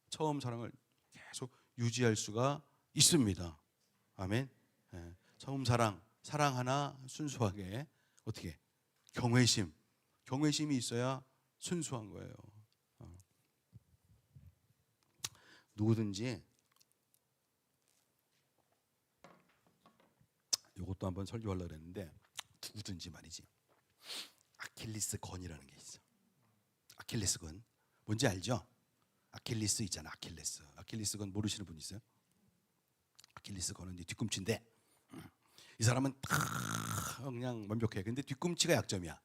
처음 사랑을 계속 유지할 수가 있습니다. 아멘. 네. 처음 사랑 하나 순수하게, 어떻게? 경외심이 있어야 순수한 거예요. 누구든지 이것도 한번 설교하려고 했는데, 누구든지 말이지, 아킬레스 건이라는 게 있어. 아킬레스 건 뭔지 알죠? 아킬레스 있잖아. 아킬레스 건 모르시는 분 있어요? 아킬레스 건은 뒤꿈치인데, 이 사람은 그냥 완벽해. 근데 뒤꿈치가 약점이야.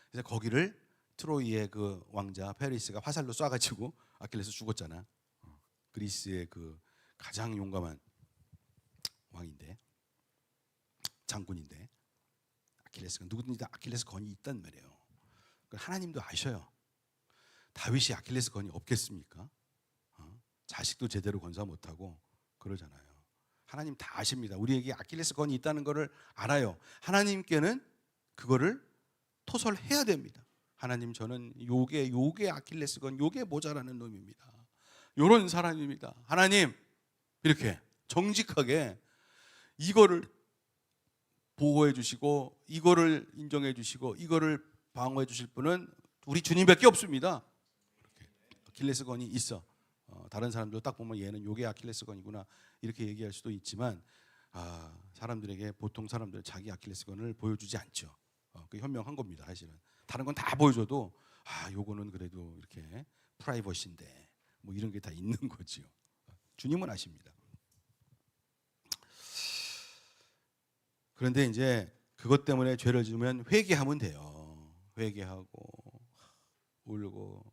그래서 거기를 트로이의 그 왕자 페리스가 화살로 쏴가지고 아킬레스 죽었잖아. 그리스의 그 가장 용감한 왕인데, 장군인데, 아킬레스건, 누구든지 다 아킬레스 건이 있단 말이에요. 하나님도 아셔요. 다윗이 아킬레스 건이 없겠습니까? 자식도 제대로 건사 못하고 그러잖아요. 하나님 다 아십니다. 우리에게 아킬레스 건이 있다는 것을 알아요. 하나님께는 그거를 토설해야 됩니다. 하나님, 저는 요게 아킬레스 건, 요게 모자라는 놈입니다. 요런 사람입니다. 하나님, 이렇게 정직하게 이거를 보호해 주시고 이거를 인정해 주시고 이거를 방어해 주실 분은 우리 주님밖에 없습니다. 이렇게 아킬레스건이 있어. 다른 사람들 딱 보면 얘는 요게 아킬레스건이구나 이렇게 얘기할 수도 있지만, 사람들에게, 보통 사람들 자기 아킬레스건을 보여주지 않죠. 그게 현명한 겁니다. 사실은 다른 건 다 보여줘도 요거는 그래도 이렇게 프라이버시인데 뭐 이런 게 다 있는 거지요. 주님은 아십니다. 그런데 이제 그것 때문에 죄를 지으면 회개하면 돼요. 회개하고 울고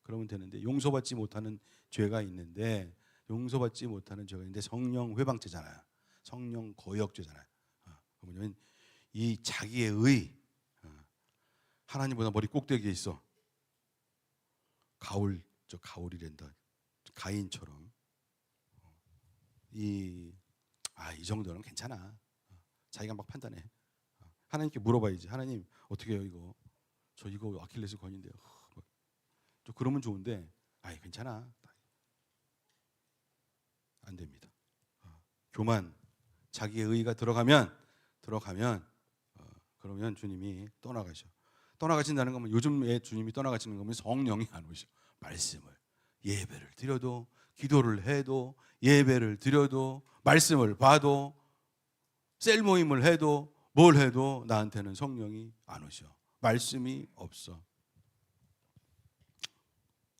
그러면 되는데, 용서받지 못하는 죄가 있는데, 용서받지 못하는 죄가 있는데 성령 회방죄잖아요. 성령 거역죄잖아요. 뭐냐면 이 자기의 의, 하나님보다 머리 꼭대기에 있어. 가울이란다. 가인처럼 이 정도는 괜찮아. 자기가 막 판단해. 하나님께 물어봐야지. 하나님, 어떻게 해요 이거? 저 이거 아킬레스 건인데요. 저 그러면 좋은데, 괜찮아. 안 됩니다. 교만, 자기의 의의가 들어가면 그러면 주님이 떠나가셔. 떠나가신다는 거면 요즘에 주님이 떠나가시는 거면 성령이 안 오셔. 말씀을 예배를 드려도 기도를 해도 예배를 드려도 말씀을 봐도 셀 모임을 해도 뭘 해도 나한테는 성령이 안 오셔. 말씀이 없어.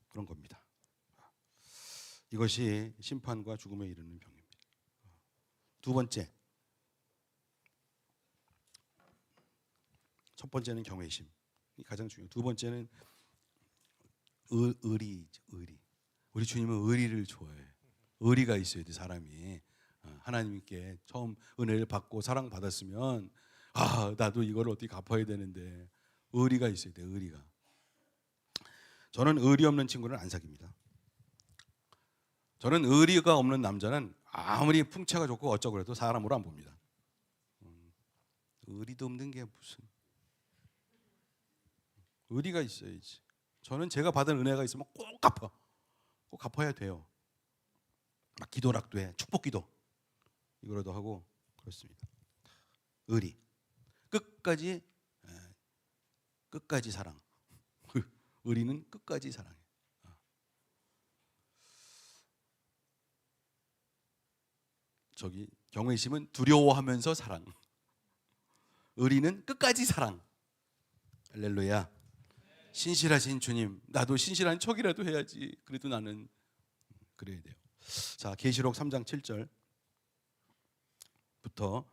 그런 겁니다. 이것이 심판과 죽음에 이르는 병입니다. 두 번째, 첫 번째는 경외심, 가장 중요해요. 두 번째는 의리죠. 의리. 우리 주님은 의리를 좋아해. 의리가 있어야 돼 사람이. 하나님께 처음 은혜를 받고 사랑받았으면 나도 이걸 어떻게 갚아야 되는데 의리가 있어야 돼. 의리가. 저는 의리 없는 친구는 안 사귀입니다. 저는 의리가 없는 남자는 아무리 풍채가 좋고 어쩌고 그래도 사람으로 안 봅니다. 의리도 없는 게 무슨 의리가 있어야지. 저는 제가 받은 은혜가 있으면 꼭 갚아. 꼭 갚아야 돼요. 막 기도락도 해. 축복기도 이거라도 하고 그렇습니다. 의리. 끝까지 사랑. 의리는 끝까지 사랑해. 경외심은 두려워하면서 사랑. 의리는 끝까지 사랑. 할렐루야. 신실하신 주님, 나도 신실한 척이라도 해야지. 그래도 나는 그래야 돼요. 자, 계시록 3장 7절부터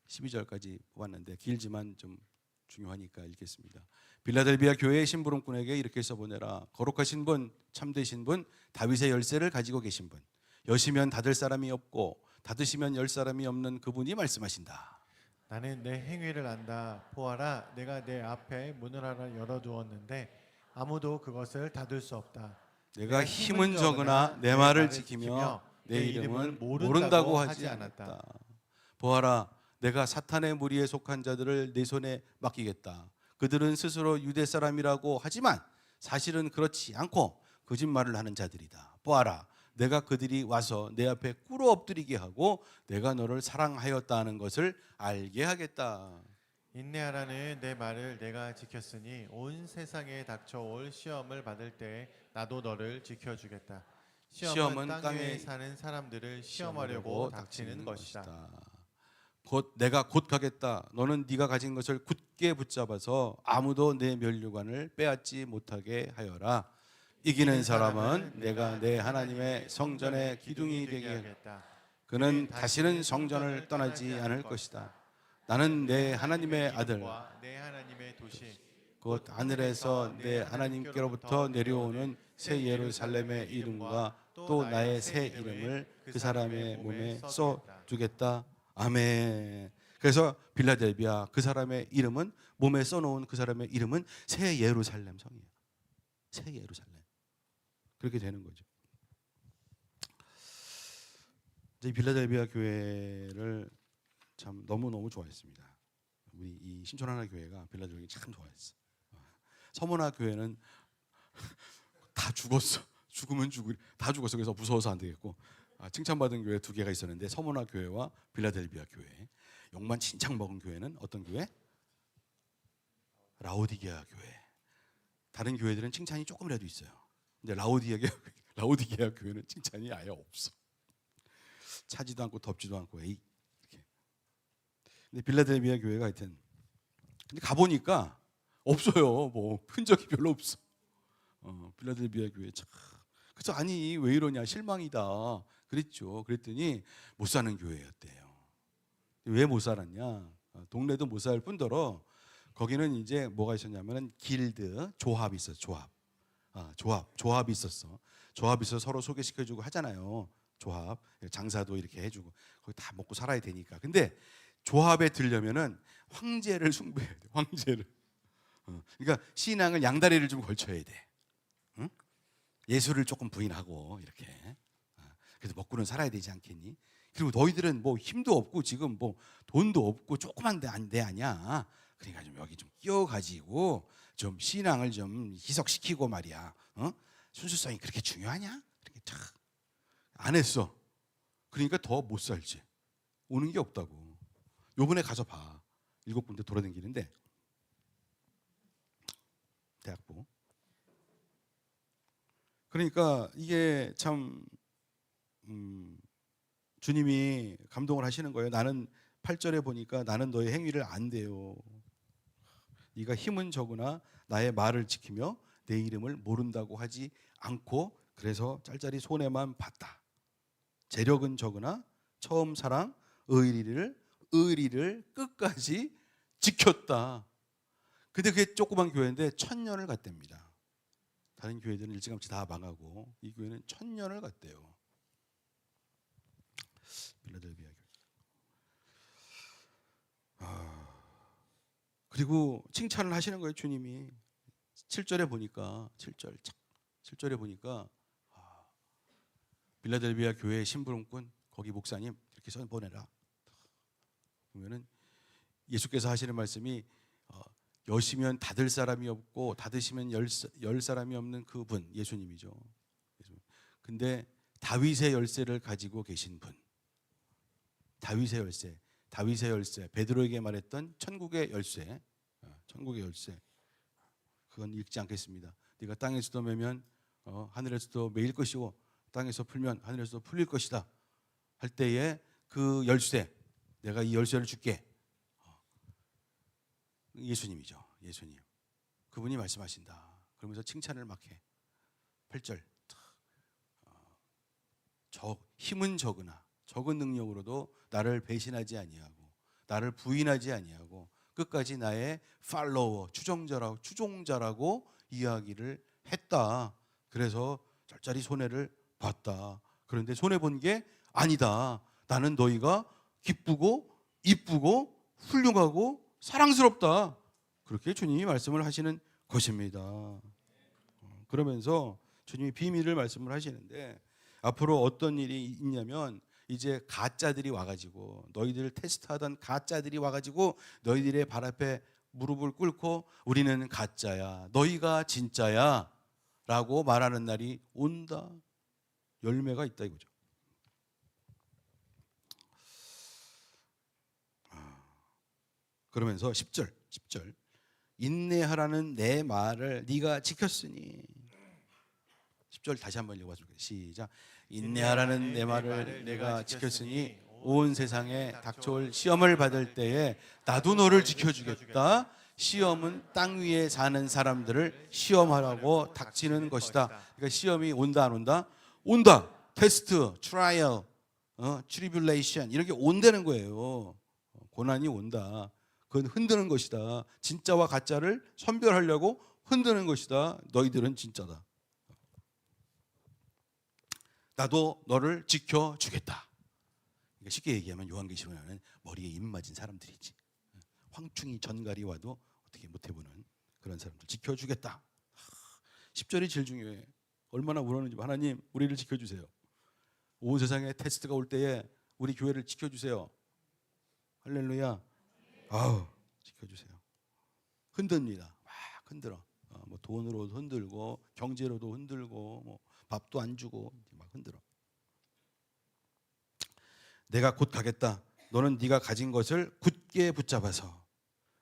12절까지 뽑았는데 길지만 좀 중요하니까 읽겠습니다. 빌라델비아 교회의 심부름꾼에게 이렇게 써보내라. 거룩하신 분, 참되신 분, 다윗의 열쇠를 가지고 계신 분, 여시면 닫을 사람이 없고 닫으시면 열 사람이 없는 그분이 말씀하신다. 나는 내 행위를 안다. 보아라, 내가 내 앞에 문을 하나 열어두었는데 아무도 그것을 닫을 수 없다. 내가 힘은 적으나 내 말을 지키며 내 이름은 모른다고 하지 않았다. 보아라, 내가 사탄의 무리에 속한 자들을 내 손에 맡기겠다. 그들은 스스로 유대 사람이라고 하지만 사실은 그렇지 않고 거짓말을 하는 자들이다. 보아라, 내가 그들이 와서 내 앞에 꿇어 엎드리게 하고 내가 너를 사랑하였다는 것을 알게 하겠다. 인내하라는 내 말을 내가 지켰으니 온 세상에 닥쳐올 시험을 받을 때 나도 너를 지켜주겠다. 시험은 땅에 사는 사람들을 시험하려고 닥치는 것이다. 내가 곧 가겠다. 너는 네가 가진 것을 굳게 붙잡아서 아무도 내 면류관을 빼앗지 못하게 하여라. 이기는 사람은 내가 내 하나님의 성전의 기둥이 되게 하겠다. 그는 다시는 성전을 떠나지 않을 것이다. 나는 내 하나님의 아들, 내 하나님의 도시, 곧 하늘에서 내 하나님께로부터 내려오는 새 예루살렘의 이름과 또 나의 새 이름을 그 사람의 몸에 써주겠다. 아멘. 그래서 빌라델비아 그 사람의 이름은, 몸에 써놓은 그 사람의 이름은 새 예루살렘 성이에요. 새 예루살렘. 그렇게 되는 거죠. 이제 빌라델비아 교회를 참 너무너무 좋아했습니다. 우리 이 신촌하나 교회가 빌라델비아 참 좋아했어. 서문화 교회는 다 죽었어. 죽으면 다 죽었어. 그래서 무서워서 안 되겠고, 칭찬받은 교회 두 개가 있었는데 서문화 교회와 빌라델비아 교회. 욕만 진창 먹은 교회는 어떤 교회? 라오디게아 교회. 다른 교회들은 칭찬이 조금이라도 있어요. 근데 라오디게아 교회는 칭찬이 아예 없어. 차지도 않고 덥지도 않고 이렇게. 근데 빌라델비아 교회가 하여튼 근데 가보니까 없어요. 뭐 흔적이 별로 없어. 빌라델비아 교회 참. 그래서 아니 왜 이러냐, 실망이다 그랬죠. 그랬더니 못 사는 교회였대요. 왜 못 살았냐? 동네도 못 살 뿐더러 거기는 이제 뭐가 있었냐면은 길드, 조합이 있었어. 조합이 있었어. 조합이 있어서 서로 소개시켜주고 하잖아요. 조합, 장사도 이렇게 해주고 거기 다 먹고 살아야 되니까. 근데 조합에 들려면은 황제를 숭배해야 돼. 황제를. 그러니까 신앙을 양다리를 좀 걸쳐야 돼. 응? 예수를 조금 부인하고 이렇게. 그래도 먹고는 살아야 되지 않겠니? 그리고 너희들은 뭐 힘도 없고 지금 뭐 돈도 없고 조그만 데 아니야. 그러니까 좀 여기 좀 끼워가지고 좀 신앙을 좀 희석시키고 말이야. 순수성이 그렇게 중요하냐? 이렇게 안 했어. 그러니까 더 못 살지. 오는 게 없다고. 요번에 가서 봐. 7군데 돌아다니는데 대학부. 그러니까 이게 참 주님이 감동을 하시는 거예요. 나는 8절에 보니까 나는 너의 행위를 안 돼요. 네가 힘은 적으나 나의 말을 지키며 내 이름을 모른다고 하지 않고 그래서 짤짤이 손해만 봤다. 재력은 적으나 처음 사랑 의리를 끝까지 지켰다. 근데 그게 조그만 교회인데 1000년을 갔답니다. 다른 교회들은 일찌감치 다 망하고 이 교회는 1000년을 갔대요. 빌라델비아 교회. 그리고 칭찬을 하시는 거예요, 주님이. 7절에 보니까 7절에 보니까 빌라델비아 교회 심부름꾼 거기 목사님 이렇게 써 보내라. 보면은 예수께서 하시는 말씀이 여시면 닫을 사람이 없고 닫으시면 열 사람이 없는 그분 예수님이죠. 근데 다윗의 열쇠를 가지고 계신 분. 다윗의 열쇠. 베드로에게 말했던 천국의 열쇠. 그건 읽지 않겠습니다. 네가 땅에서도 매면 하늘에서도 매일 것이고 땅에서 풀면 하늘에서도 풀릴 것이다. 할 때에 그 열쇠, 내가 이 열쇠를 줄게. 예수님이죠. 예수님. 그분이 말씀하신다. 그러면서 칭찬을 막 해. 8절. 힘은 적으나 적은 능력으로도 나를 배신하지 아니하고 나를 부인하지 아니하고 끝까지 나의 팔로워, 추종자라고 이야기를 했다. 그래서 짤짤이 손해를 봤다. 그런데 손해 본 게 아니다. 나는 너희가 기쁘고 이쁘고 훌륭하고 사랑스럽다. 그렇게 주님이 말씀을 하시는 것입니다. 그러면서 주님이 비밀을 말씀을 하시는데 앞으로 어떤 일이 있냐면 이제 가짜들이 와가지고 너희들을 테스트하던 가짜들이 와가지고 너희들의 발 앞에 무릎을 꿇고 우리는 가짜야, 너희가 진짜야 라고 말하는 날이 온다. 열매가 있다 이거죠. 그러면서 10절 인내하라는 내 말을 네가 지켰으니 10절 다시 한번 읽어볼게요. 시작. 인내하라는 내 말을 내가 지켰으니 온 세상에 닥쳐올 시험을 받을 때에 나도 너를 지켜주겠다. 시험은 땅 위에 사는 사람들을 시험하라고 닥치는 것이다. 그러니까 시험이 온다 안 온다? 온다. 테스트, 트라이얼, 트리뷸레이션 이렇게 온다는 거예요. 고난이 온다. 그건 흔드는 것이다. 진짜와 가짜를 선별하려고 흔드는 것이다. 너희들은 진짜다. 나도 너를 지켜주겠다. 그러니까 쉽게 얘기하면 요한계시록에는 머리에 입 맞은 사람들이지. 황충이 전갈이 와도 어떻게 못해보는 그런 사람들 지켜주겠다. 10절이 제일 중요해. 얼마나 울었는지. 하나님 우리를 지켜주세요. 온 세상에 테스트가 올 때에 우리 교회를 지켜주세요. 할렐루야. 아우 지켜주세요. 흔듭니다. 막 흔들어. 뭐 돈으로도 흔들고 경제로도 흔들고 뭐 밥도 안 주고 막 흔들어. 내가 곧 가겠다. 너는 네가 가진 것을 굳게 붙잡아서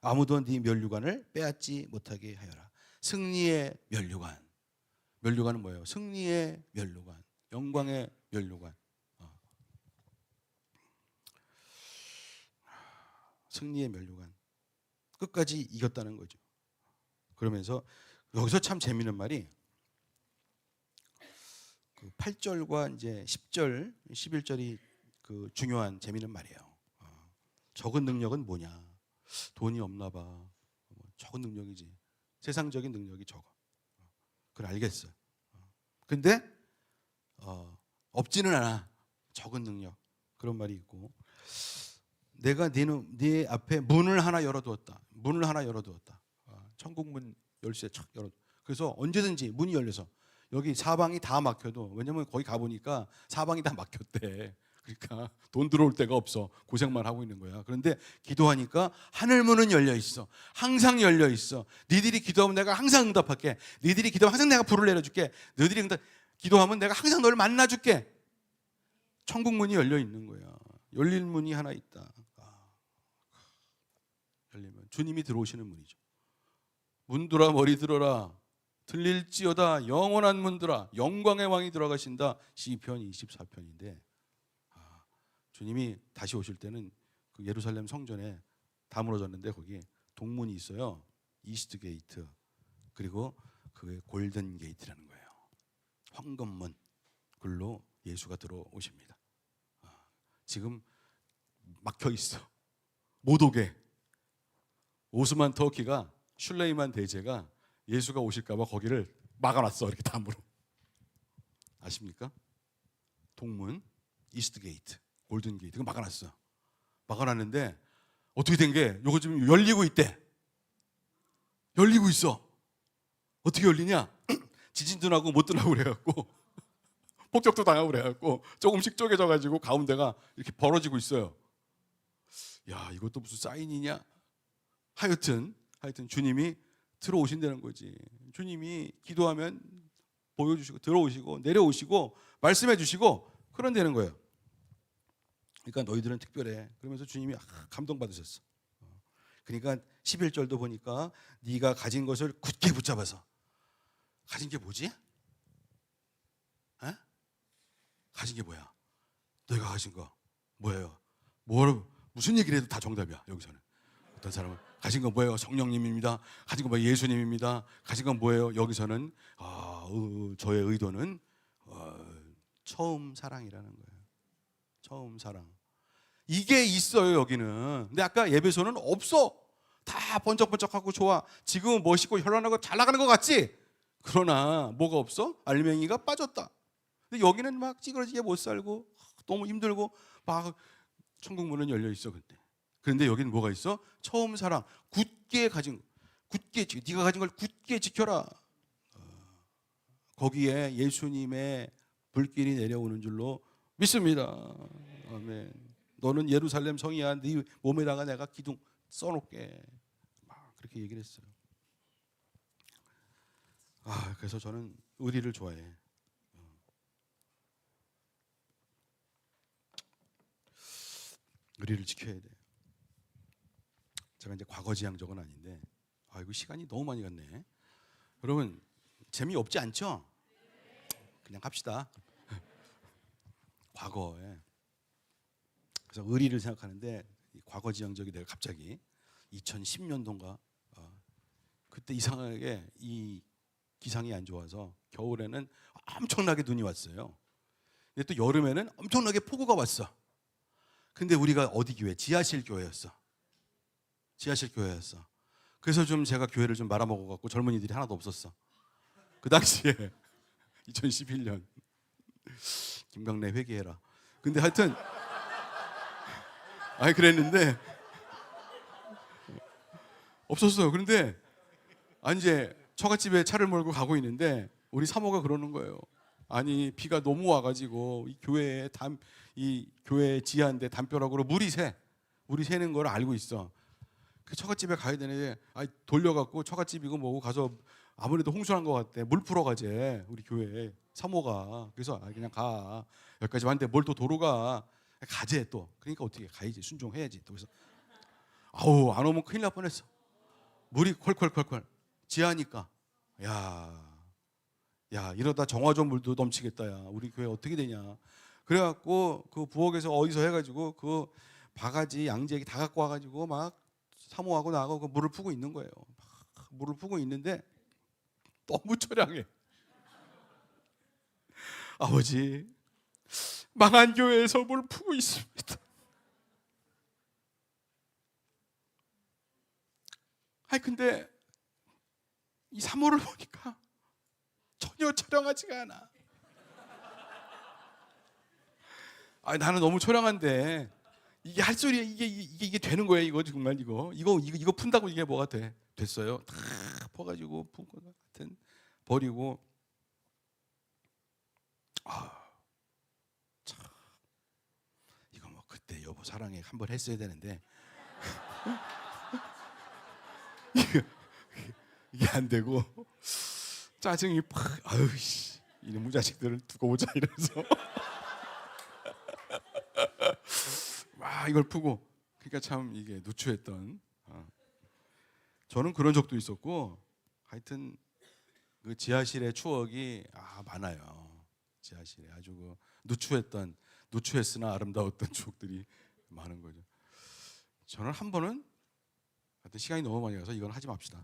아무도 네 면류관을 빼앗지 못하게 하여라. 승리의 면류관. 면류관은 뭐예요? 승리의 면류관, 영광의 면류관. 승리의 면류관. 끝까지 이겼다는 거죠. 그러면서 여기서 참 재미있는 말이 그 8절과 이제 10절, 11절이 그 중요한 재미있는 말이에요. 적은 능력은 뭐냐? 돈이 없나 봐. 적은 능력이지. 세상적인 능력이 적어. 그걸 알겠어요. 근데 없지는 않아. 적은 능력. 그런 말이 있고 내가 네 앞에 문을 하나 열어두었다. 천국 문 열쇠 착 열어. 그래서 언제든지 문이 열려서 여기 사방이 다 막혀도 왜냐면 거기 가보니까 사방이 다 막혔대. 그러니까 돈 들어올 데가 없어. 고생만 하고 있는 거야. 그런데 기도하니까 하늘 문은 열려 있어. 항상 열려 있어. 니들이 기도하면 내가 항상 응답할게. 니들이 기도하면 항상 내가 불을 내려줄게. 너희들이 기도하면 내가 항상 너를 만나줄게. 천국 문이 열려 있는 거야. 열린 문이 하나 있다. 열리면 주님이 들어오시는 문이죠. 문들아 머리 들어라. 들릴지어다 영원한 문들아 영광의 왕이 들어가신다. 시편 24편인데 주님이 다시 오실 때는 그 예루살렘 성전에 다 무너졌는데 거기에 동문이 있어요. 이스트 게이트 그리고 그게 골든 게이트라는 거예요. 황금문 글로 예수가 들어오십니다. 지금 막혀 있어. 못 오게. 오스만 터키가 슐레이만 대제가 예수가 오실까 봐 거기를 막아놨어. 이렇게 담으로. 아십니까? 동문 이스트 게이트 골든 게이트 그 막아놨어. 막아놨는데 어떻게 된 게 요거 지금 열리고 있대. 열리고 있어. 어떻게 열리냐? 지진도 나고 못 들어가고 그래갖고 폭격도 당하고 그래갖고 조금씩 쪼개져가지고 가운데가 이렇게 벌어지고 있어요. 야, 이것도 무슨 사인이냐? 하여튼 주님이 들어오신다는 거지. 주님이 기도하면 보여주시고 들어오시고 내려오시고 말씀해 주시고 그런다는 거예요. 그러니까 너희들은 특별해. 그러면서 주님이 감동받으셨어. 그러니까 11절도 보니까 네가 가진 것을 굳게 붙잡아서. 가진 게 뭐지? 에? 가진 게 뭐야? 너희가 가진 거 뭐예요? 무슨 얘기를 해도 다 정답이야. 여기서는 어떤 사람은 가진 건 뭐예요? 성령님입니다. 가진 건 뭐예요? 예수님입니다. 가진 건 뭐예요? 여기서는 저의 의도는 처음 사랑이라는 거예요. 처음 사랑. 이게 있어요 여기는. 근데 아까 예배소는 없어. 다 번쩍번쩍하고 좋아. 지금은 멋있고 현란하고 잘 나가는 것 같지? 그러나 뭐가 없어? 알맹이가 빠졌다. 근데 여기는 막 찌그러지게 못 살고 너무 힘들고 막 천국 문은 열려 있어. 그런데 여기는 뭐가 있어? 처음 사랑. 굳게 가진 거. 네가 가진 걸 굳게 지켜라. 거기에 예수님의 불길이 내려오는 줄로 믿습니다. 아멘. 너는 예루살렘 성이야. 네 몸에다가 내가 기둥 써놓게. 막 그렇게 얘기를 했어요. 그래서 저는 의리를 좋아해. 의리를 지켜야 돼. 제가 이제 과거지향적은 아닌데, 이거 시간이 너무 많이 갔네. 여러분 재미없지 않죠? 그냥 합시다. 과거에. 그래서 의리를 생각하는데 과거지향적이 내가 갑자기 2010년도인가 그때 이상하게 이 기상이 안 좋아서 겨울에는 엄청나게 눈이 왔어요. 근데 또 여름에는 엄청나게 폭우가 왔어. 근데 우리가 어디 교회? 지하실 교회였어. 그래서 좀 제가 교회를 좀 말아먹어갖고 젊은이들이 하나도 없었어. 그 당시에 2011년 김강래 회개해라. 근데 하여튼 그랬는데 없었어요. 그런데 이제 처갓집에 차를 몰고 가고 있는데 우리 사모가 그러는 거예요. 아니 비가 너무 와가지고 이 교회 지하인데 담벼락으로 물이 새는 걸 알고 있어. 그 처갓집에 가야 되는데 돌려갖고 처갓집이고 뭐고 가서 아무래도 홍수난 것 같대. 물 풀어 가재 우리 교회 사모가. 그래서 그냥 가. 여기까지 왔는데 뭘 또 도로가 가재 또. 그러니까 어떻게 가야지 순종해야지. 또 그래서 안 오면 큰일 날 뻔했어. 물이 콸콸콸콸 지하니까 야 이러다 정화조 물도 넘치겠다. 야 우리 교회 어떻게 되냐. 그래갖고 그 부엌에서 어디서 해가지고 그 바가지 양재기 다 갖고 와가지고 막 사모하고 나하고 그 물을 푸고 있는 거예요. 물을 푸고 있는데 너무 처량해. 아버지 망한 교회에서 물 푸고 있습니다. 근데 이 사모를 보니까 전혀 처량하지가 않아. 나는 너무 처량한데 이게 할 소리야. 이게 되는 거야. 이거 정말 이거 푼다고 이게 뭐가 됐어요. 다 퍼가지고 푼거 같은 버리고. 참 이거 뭐 그때 여보 사랑해 한번 했어야 되는데 이게 안 되고 짜증이 팍. 이놈의 자식들을 두고 오자 이래서 이걸 푸고. 그러니까 참 이게 누추했던. 저는 그런 적도 있었고 하여튼 그 지하실의 추억이 많아요. 지하실에 아주 그 누추했으나 아름다웠던 추억들이 많은 거죠. 저는 한 번은 하여튼 시간이 너무 많이 가서 이건 하지 맙시다.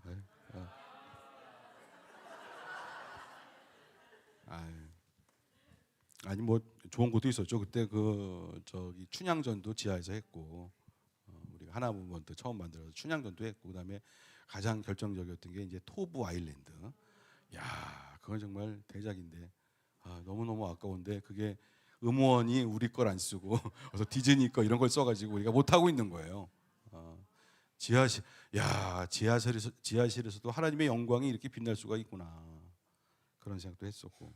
아니 뭐 좋은 것도 있었죠. 그때 그 저기 춘향전도 지하에서 했고 우리가 하나부먼트 처음 만들어서 춘향전도 했고 그다음에 가장 결정적이었던 게 이제 토브 아일랜드. 야, 그건 정말 대작인데 너무너무 아까운데 그게 음원이 우리 걸 안 쓰고 그래서 디즈니 거 이런 걸 써가지고 우리가 못 하고 있는 거예요. 지하실, 야 지하실에서도 하나님의 영광이 이렇게 빛날 수가 있구나 그런 생각도 했었고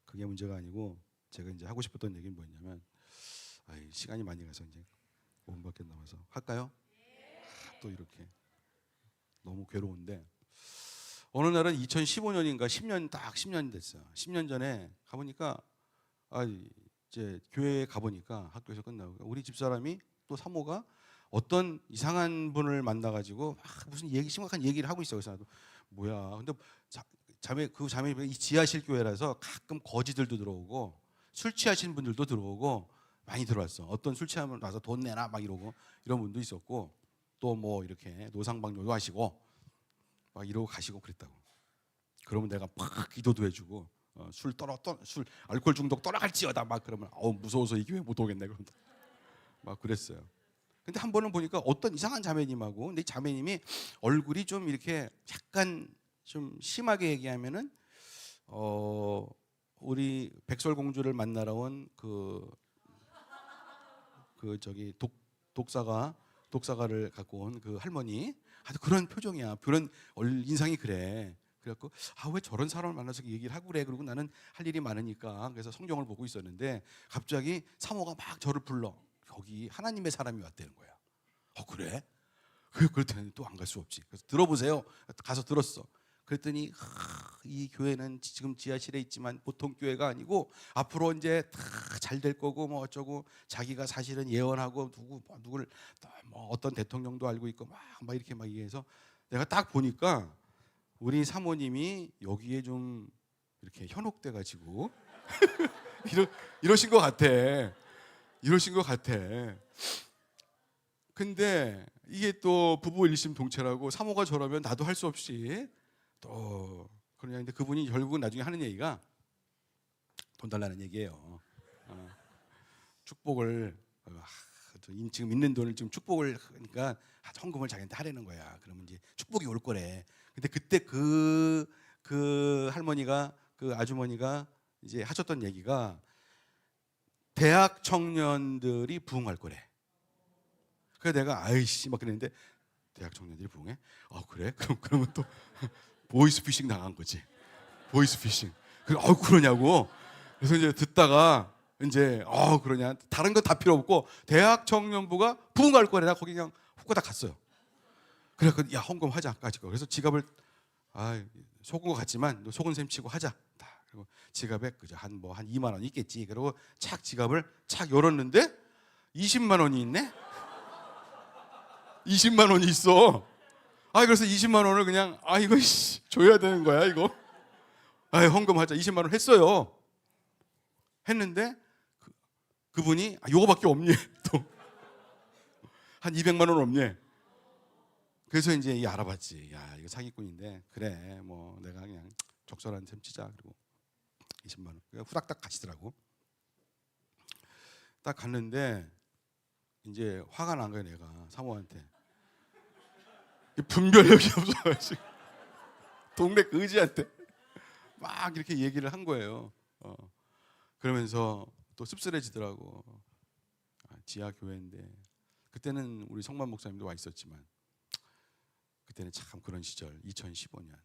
그게 문제가 아니고 제가 이제 하고 싶었던 얘기는 뭐였냐면 시간이 많이 가서 이제 5분밖에 남아서 할까요? 또 이렇게 너무 괴로운데 어느 날은 2015년인가 10년 딱 10년 됐어요. 10년 전에 가보니까 이제 교회에 가보니까 학교에서 끝나고 우리 집사람이 또 사모가 어떤 이상한 분을 만나가지고 무슨 심각한 얘기를 하고 있어요. 그래서 나도 뭐야. 근데 자매 이 지하실 교회라서 가끔 거지들도 들어오고 술 취하신 분들도 들어오고 많이 들어왔어. 어떤 술 취하면 와서 돈 내놔 막 이러고 이런 분도 있었고 또 뭐 이렇게 노상방뇨도 하시고 막 이러고 가시고 그랬다고. 그러면 내가 팍 기도도 해주고 술 알코올 중독 떠나갈지어다 막 그러면 무서워서 이 교회 못 오겠네 그런다. 막 그랬어요. 근데 한 번은 보니까 어떤 이상한 자매님하고 근데 이 자매님이 얼굴이 좀 이렇게 약간 좀 심하게 얘기하면은 우리 백설공주를 만나러 온 저기 독사가를 갖고 온 그 할머니 아주 그런 표정이야. 그런 인상이 그래. 그래갖고 왜 저런 사람을 만나서 얘기를 하고 그래. 그리고 나는 할 일이 많으니까 그래서 성경을 보고 있었는데 갑자기 사모가 막 저를 불러. 여기 하나님의 사람이 왔다는 거야. 그래? 그렇다니 또 안 갈 수 없지. 그래서 들어보세요. 가서 들었어. 그랬더니 이 교회는 지금 지하실에 있지만 보통 교회가 아니고 앞으로 이제 다 잘 될 거고 뭐 어쩌고 자기가 사실은 예언하고 누구를 뭐 어떤 대통령도 알고 있고 막 이렇게 막 얘기해서 내가 딱 보니까 우리 사모님이 여기에 좀 이렇게 현혹돼 가지고 이러신 것 같아. 이러신 것 같아. 근데 이게 또 부부 일심동체라고 사모가 저러면 나도 할 수 없이 또 그러냐. 근데 그분이 결국은 나중에 하는 얘기가 돈 달라는 얘기예요. 축복을 지금 있는 돈을 지금 축복을 그러니까 헌금을 자기한테 하라는 거야. 그러면 이제 축복이 올 거래. 근데 그때 그 할머니가 그 아주머니가 이제 하셨던 얘기가 대학 청년들이 부흥할 거래. 그래서 내가 아이씨 막 그랬는데 대학 청년들이 부흥해? 그래? 그러면 또 보이스피싱 당한 거지. 보이스피싱. 그러냐고. 그래서 이제 듣다가 이제 그러냐. 다른 거 다 필요 없고 대학 청년부가 부흥할 거래. 나 거기 그냥 후딱 갔어요. 그래서 야 헌금하자까지. 그래서 지갑을 속은 것 같지만 속은 셈 치고 하자. 그리고 지갑에 그저 한 2만 원 있겠지. 그리고 착 지갑을 착 열었는데 20만 원이 있네. 20만 원이 있어. 그래서 20만 원을 그냥 이거 줘야 되는 거야 이거. 헌금하자. 20만 원 했어요. 했는데 그분이 요거밖에 없니? 또 한 200만 원 없니? 그래서 이제 알아봤지. 야 이거 사기꾼인데 그래 뭐 내가 그냥 적절한 셈 치자. 그리고 20만 원. 후닥닥 가시더라고. 딱 갔는데 이제 화가 난 거야 내가 사모한테. 분별력이 없어가지고 동네 의지한테 막 이렇게 얘기를 한 거예요. 그러면서 또 씁쓸해지더라고. 지하 교회인데 그때는 우리 성만 목사님도 와 있었지만 그때는 참 그런 시절 2015년.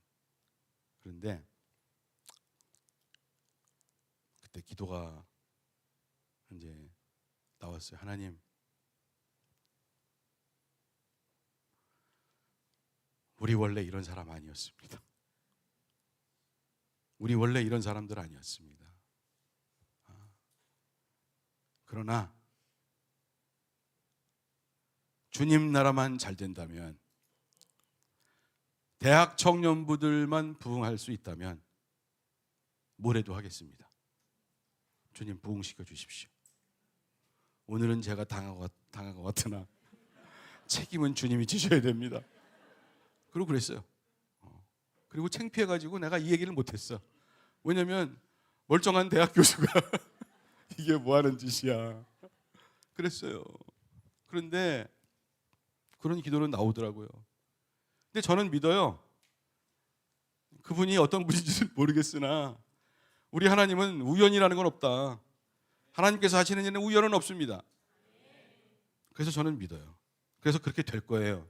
그런데 그때 기도가 이제 나왔어요. 하나님, 우리 원래 이런 사람 아니었습니다. 우리 원래 이런 사람들 아니었습니다. 그러나 주님 나라만 잘 된다면 대학 청년부들만 부흥할 수 있다면 뭐래도 하겠습니다. 주님 부흥시켜 주십시오. 오늘은 제가 당한 것 같으나 책임은 주님이 지셔야 됩니다. 그리고 그랬어요. 그리고 창피해가지고 내가 이 얘기를 못했어. 왜냐면 멀쩡한 대학 교수가 이게 뭐 하는 짓이야. 그랬어요. 그런데 그런 기도는 나오더라고요. 근데 저는 믿어요. 그분이 어떤 분인지는 모르겠으나 우리 하나님은 우연이라는 건 없다. 하나님께서 하시는 일은 우연은 없습니다. 그래서 저는 믿어요. 그래서 그렇게 될 거예요.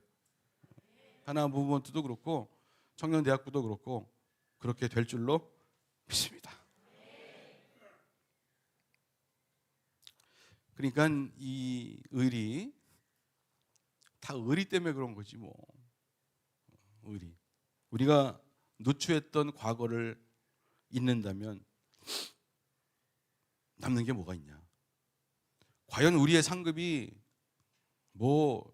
하나 무브먼트도 그렇고 청년대학부도 그렇고 그렇게 될 줄로 믿습니다. 그러니까 이 의리 다 의리 때문에 그런 거지 뭐. 의리. 우리가 누추했던 과거를 잊는다면 남는 게 뭐가 있냐? 과연 우리의 상급이 뭐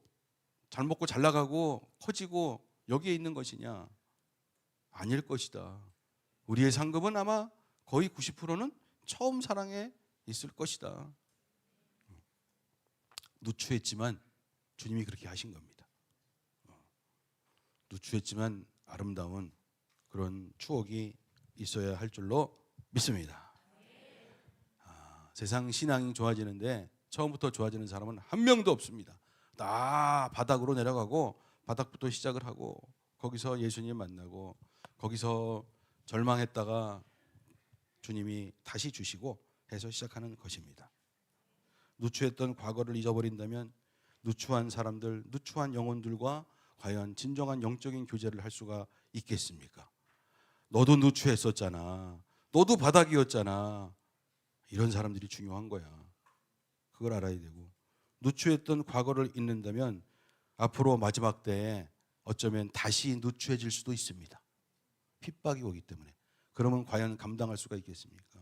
잘 먹고 잘 나가고 커지고 여기에 있는 것이냐? 아닐 것이다. 우리의 상급은 아마 거의 90%는 처음 사랑에 있을 것이다. 누추했지만 주님이 그렇게 하신 겁니다. 누추했지만 아름다운 그런 추억이 있어야 할 줄로 믿습니다. 세상 신앙이 좋아지는데 처음부터 좋아지는 사람은 한 명도 없습니다. 다 바닥으로 내려가고 바닥부터 시작을 하고 거기서 예수님 만나고 거기서 절망했다가 주님이 다시 주시고 해서 시작하는 것입니다. 누추했던 과거를 잊어버린다면 누추한 사람들, 누추한 영혼들과 과연 진정한 영적인 교제를 할 수가 있겠습니까? 너도 누추했었잖아. 너도 바닥이었잖아. 이런 사람들이 중요한 거야. 그걸 알아야 되고 누추했던 과거를 잊는다면 앞으로 마지막 때에 어쩌면 다시 누추해질 수도 있습니다. 핍박이 오기 때문에. 그러면 과연 감당할 수가 있겠습니까?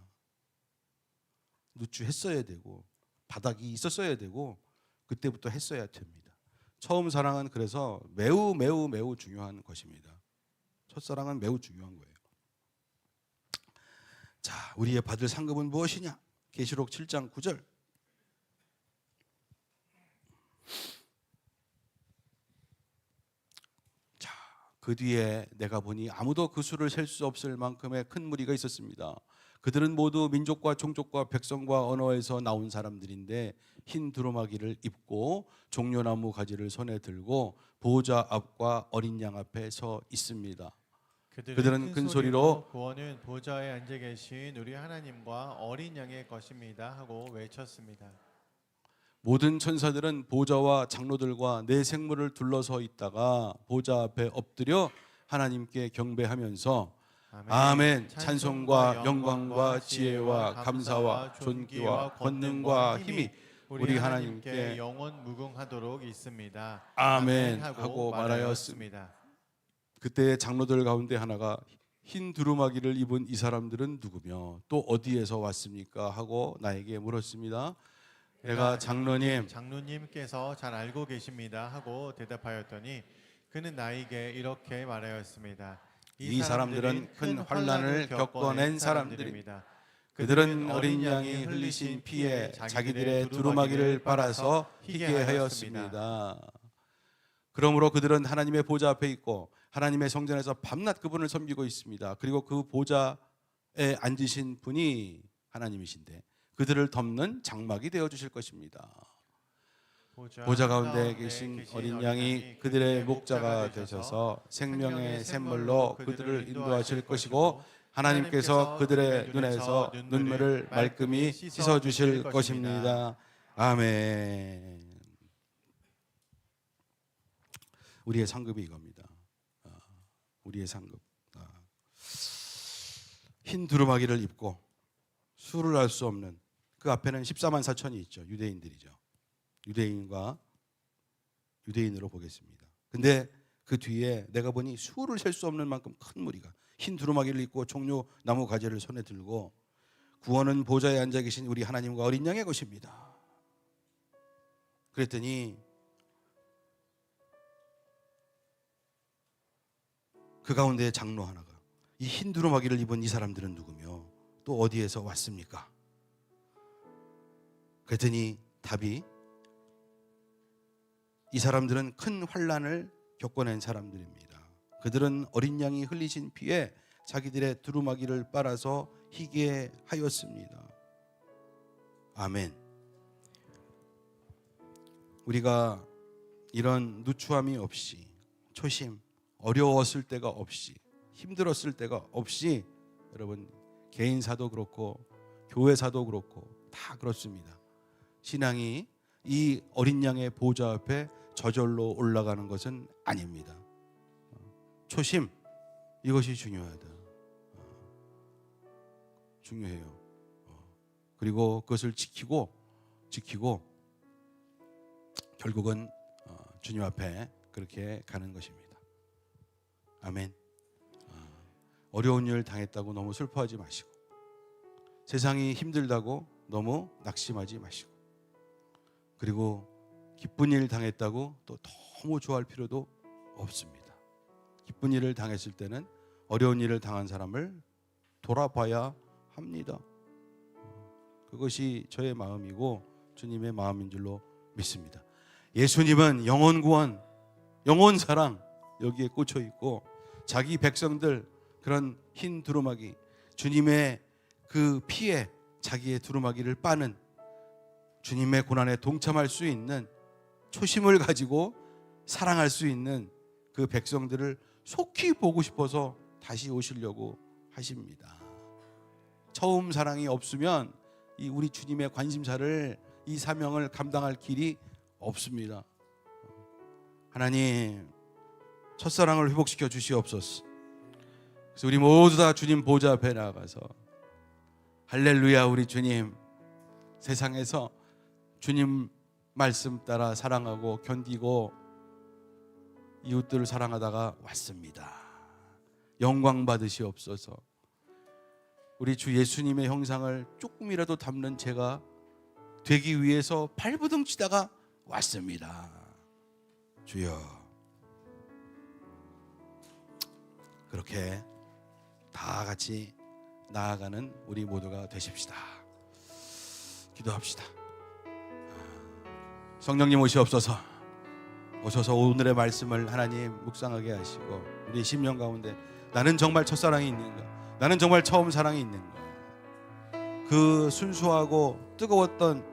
누추했어야 되고 바닥이 있었어야 되고 그때부터 했어야 됩니다. 처음 사랑은 그래서 매우 중요한 것입니다. 첫사랑은 매우 중요한 거예요. 자, 우리의 받을 상급은 무엇이냐? 계시록 7장 9절. 자, 그 뒤에 내가 보니 아무도 그 수를 셀 수 없을 만큼의 큰 무리가 있었습니다. 그들은 모두 민족과 종족과 백성과 언어에서 나온 사람들인데 흰 두루마기를 입고 종려나무 가지를 손에 들고 보호자 앞과 어린 양 앞에 서 있습니다. 그들은 큰 소리로 구원은 보좌에 앉아 계신 우리 하나님과 어린 양의 것입니다 하고 외쳤습니다. 모든 천사들은 보좌와 장로들과 내 생물을 둘러서 있다가 보좌 앞에 엎드려 하나님께 경배하면서 아멘, 찬송과 영광과 지혜와 감사와 존귀와 권능과 힘이 우리 하나님께 영원 무궁하도록 있습니다. 아멘 하고 말하였습니다. 그때 장로들 가운데 하나가 흰 두루마기를 입은 이 사람들은 누구며 또 어디에서 왔습니까? 하고 나에게 물었습니다. 내가 장로님께서 잘 알고 계십니다 하고 대답하였더니 그는 나에게 이렇게 말하였습니다. 이 사람들은 큰 환난을 겪어낸 사람들입니다. 그들은 어린 양이 흘리신 피에 자기들의 두루마기를 빨아서 희게 하였습니다. 그러므로 그들은 하나님의 보좌 앞에 있고 하나님의 성전에서 밤낮 그분을 섬기고 있습니다. 그리고 그 보좌에 앉으신 분이 하나님이신데 그들을 덮는 장막이 되어 주실 것입니다. 보좌 가운데 계신 어린 양이 그들의 목자가 되셔서 생명의 샘물로 그들을 인도하실 것이고 하나님께서 그들의 눈에서 눈물을 말끔히 씻어 주실 것입니다. 아멘. 우리의 상급이 이겁니다. 우리의 상급. 흰 두루마기를 입고 수를 알 수 없는 그 앞에는 14만 4천이 있죠. 유대인들이죠. 유대인으로 보겠습니다. 근데 그 뒤에 내가 보니 수를 셀 수 없는 만큼 큰 무리가 흰 두루마기를 입고 종려 나무 가지를 손에 들고 구원은 보좌에 앉아 계신 우리 하나님과 어린 양의 것입니다. 그랬더니 그 가운데 장로 하나가 이 흰 두루마기를 입은 이 사람들은 누구며 또 어디에서 왔습니까? 그랬더니 답이 이 사람들은 큰 환난을 겪어낸 사람들입니다. 그들은 어린 양이 흘리신 피에 자기들의 두루마기를 빨아서 희게 하였습니다. 아멘. 우리가 이런 누추함이 없이, 초심, 어려웠을 때가 없이, 힘들었을 때가 없이, 여러분 개인사도 그렇고 교회사도 그렇고 다 그렇습니다. 신앙이 이 어린 양의 보좌 앞에 저절로 올라가는 것은 아닙니다. 초심, 이것이 중요하다. 중요해요. 그리고 그것을 지키고 결국은 주님 앞에 그렇게 가는 것입니다. 아멘. 어려운 일 당했다고 너무 슬퍼하지 마시고, 세상이 힘들다고 너무 낙심하지 마시고, 그리고 기쁜 일 당했다고 또 너무 좋아할 필요도 없습니다. 기쁜 일을 당했을 때는 어려운 일을 당한 사람을 돌아봐야 합니다. 그것이 저의 마음이고 주님의 마음인 줄로 믿습니다. 예수님은 영혼 구원, 영혼 사랑 여기에 꽂혀 있고, 자기 백성들 그런 흰 두루마기, 주님의 그 피에 자기의 두루마기를 빠는, 주님의 고난에 동참할 수 있는 초심을 가지고 사랑할 수 있는 그 백성들을 속히 보고 싶어서 다시 오시려고 하십니다. 처음 사랑이 없으면 이 우리 주님의 관심사를, 이 사명을 감당할 길이 없습니다. 하나님, 첫사랑을 회복시켜 주시옵소서. 그래서 우리 모두 다 주님 보좌 앞에 나가서 할렐루야, 우리 주님 세상에서 주님 말씀 따라 사랑하고 견디고 이웃들을 사랑하다가 왔습니다. 영광 받으시옵소서. 우리 주 예수님의 형상을 조금이라도 담는 제가 되기 위해서 발버둥 치다가 왔습니다. 주여, 그렇게 다 같이 나아가는 우리 모두가 되십시다. 기도합시다. 성령님 오시옵소서. 오셔서 오늘의 말씀을 하나님 묵상하게 하시고, 우리 심령 가운데 나는 정말 첫사랑이 있는가, 나는 정말 처음 사랑이 있는가, 그 순수하고 뜨거웠던,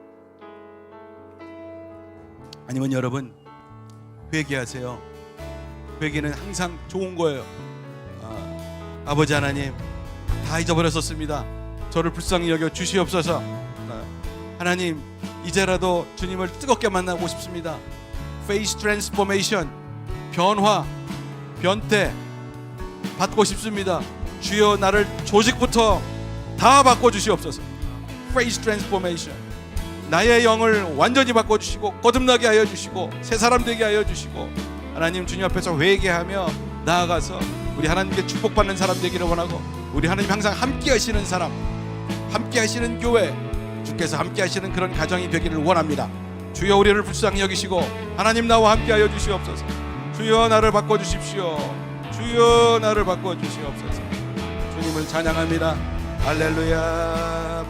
아니면 여러분 회개하세요. 회개는 항상 좋은 거예요. 아버지 하나님, 다 잊어버렸었습니다. 저를 불쌍히 여겨 주시옵소서. 하나님, 이제라도 주님을 뜨겁게 만나고 싶습니다. Face transformation, 변화, 변태 받고 싶습니다. 주여, 나를 조직부터 다 바꿔주시옵소서. Face transformation, 나의 영을 완전히 바꿔주시고 거듭나게 하여 주시고 새 사람 되게 하여 주시고, 하나님 주님 앞에서 회개하며 나아가서 우리 하나님께 축복받는 사람 되기를 원하고, 우리 하나님 항상 함께 하시는 사람, 함께 하시는 교회, 주께서 함께 하시는 그런 가정이 되기를 원합니다. 주여, 우리를 불쌍히 여기시고 하나님 나와 함께 하여 주시옵소서. 주여, 나를 바꿔주십시오. 주여, 나를 바꿔주시옵소서. 주님을 찬양합니다. 할렐루야.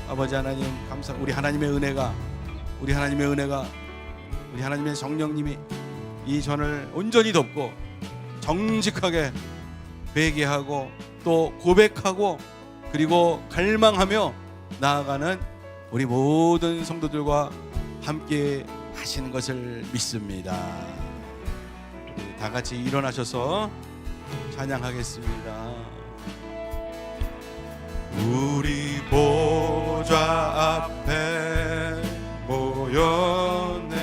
아버지 하나님, 감사. 우리 하나님의 은혜가, 우리 하나님의 성령님이 이 전을 온전히 덮고 정직하게 회개하고 또 고백하고 그리고 갈망하며 나아가는 우리 모든 성도들과 함께 하시는 것을 믿습니다. 우리 다 같이 일어나셔서 찬양하겠습니다. 우리 보좌 앞에 모였네.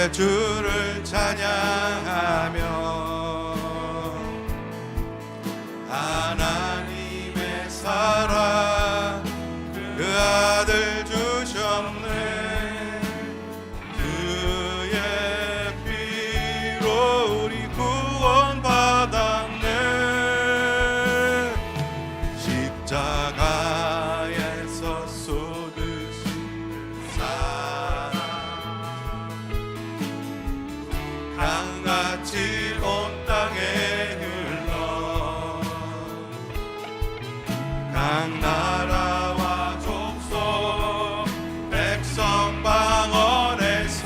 주의 주를 찬양하며 하나님의 사랑 그 아들 주셨네. 그의 피로 우리 구원받았네. 십자가에서 쏟으신 사랑 강같이 온 땅에 흘러 각 나라와 족속 백성 방언에서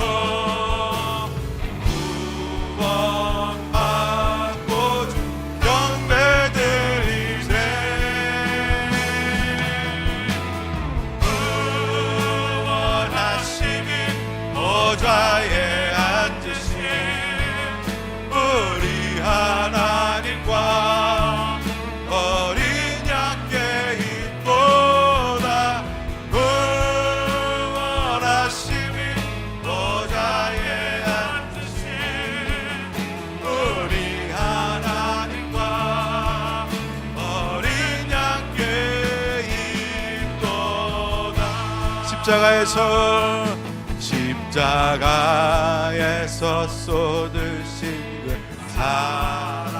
구원받고 주 경배드리세. 구원하시니 보좌에 앉으신 우리 하나님과 어린 양께 있도다. 구원하시니 보좌에 앉으신 우리 하나님과 어린 양께 있도다. 십자가에서 쏟으신 그 사랑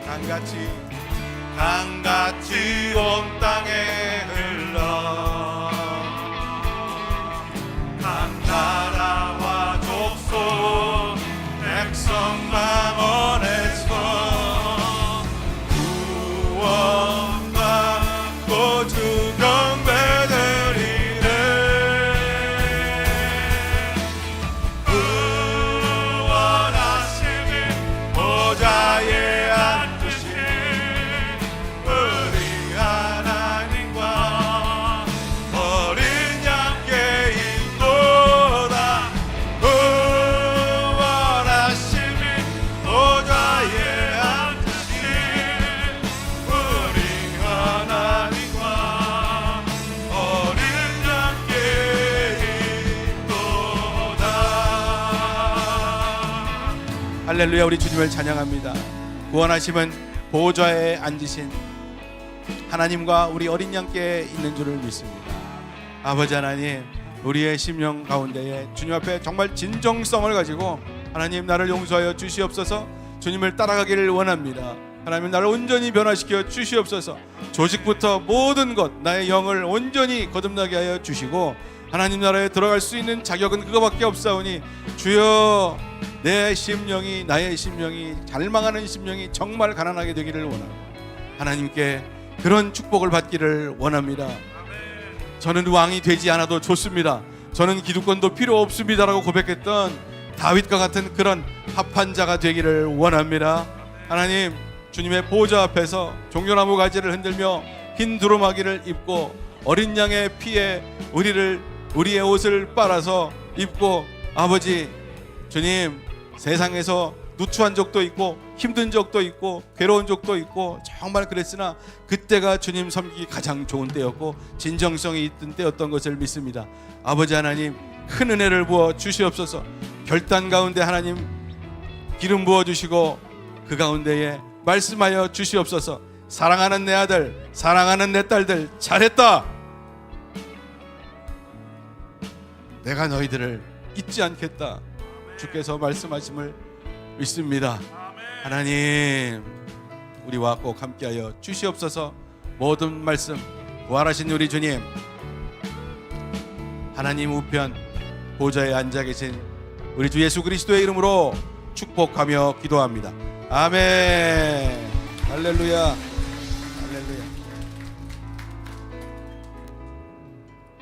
강같이 온 땅에 흘러 각 나라와 족속 백성 망원에서 구원받고 주 경배드리네. 구원하시니 보좌에 앉으신 우리 하나님과 어린 양께 있도다. 구원하시니 보좌에 앉으신 우리 하나님과 어린 양께 있도다. 할렐루야. 우리 주님을 찬양합니다. 구원하심은 보좌에 앉으신 하나님과 우리 어린 양께 있는 줄을 믿습니다. 아버지 하나님, 우리의 심령 가운데에 주님 앞에 정말 진정성을 가지고 하나님 나를 용서하여 주시옵소서. 주님을 따라가기를 원합니다. 하나님 나를 온전히 변화시켜 주시옵소서. 조직부터 모든 것 나의 영을 온전히 거듭나게 하여 주시고 하나님 나라에 들어갈 수 있는 자격은 그거밖에 없사오니 주여 내 심령이 나의 심령이 잘망하는 심령이 정말 가난하게 되기를 원하고 하나님께 그런 축복을 받기를 원합니다. 저는 왕이 되지 않아도 좋습니다. 저는 기득권도 필요 없습니다라고 고백했던 다윗과 같은 그런 합한 자가 되기를 원합니다. 하나님 주님의 보좌 앞에서 종려나무 가지를 흔들며 흰 두루마기를 입고 어린 양의 피에 우리의 옷을 빨아서 입고 아버지 주님 세상에서 누추한 적도 있고 힘든 적도 있고 괴로운 적도 있고 정말 그랬으나 그때가 주님 섬기기 가장 좋은 때였고 진정성이 있던 때였던 것을 믿습니다. 아버지 하나님 큰 은혜를 부어 주시옵소서. 결단 가운데 하나님 기름 부어 주시고 그 가운데에 말씀하여 주시옵소서. 사랑하는 내 아들 사랑하는 내 딸들 잘했다. 내가 너희들을 잊지 않겠다. 주께서 말씀하심을 믿습니다. 하나님 우리와 꼭 함께하여 주시옵소서. 모든 말씀 부활하신 우리 주님 하나님 우편 보좌에 앉아 계신 우리 주 예수 그리스도의 이름으로 축복하며 기도합니다. 아멘. 할렐루야. 할렐루야.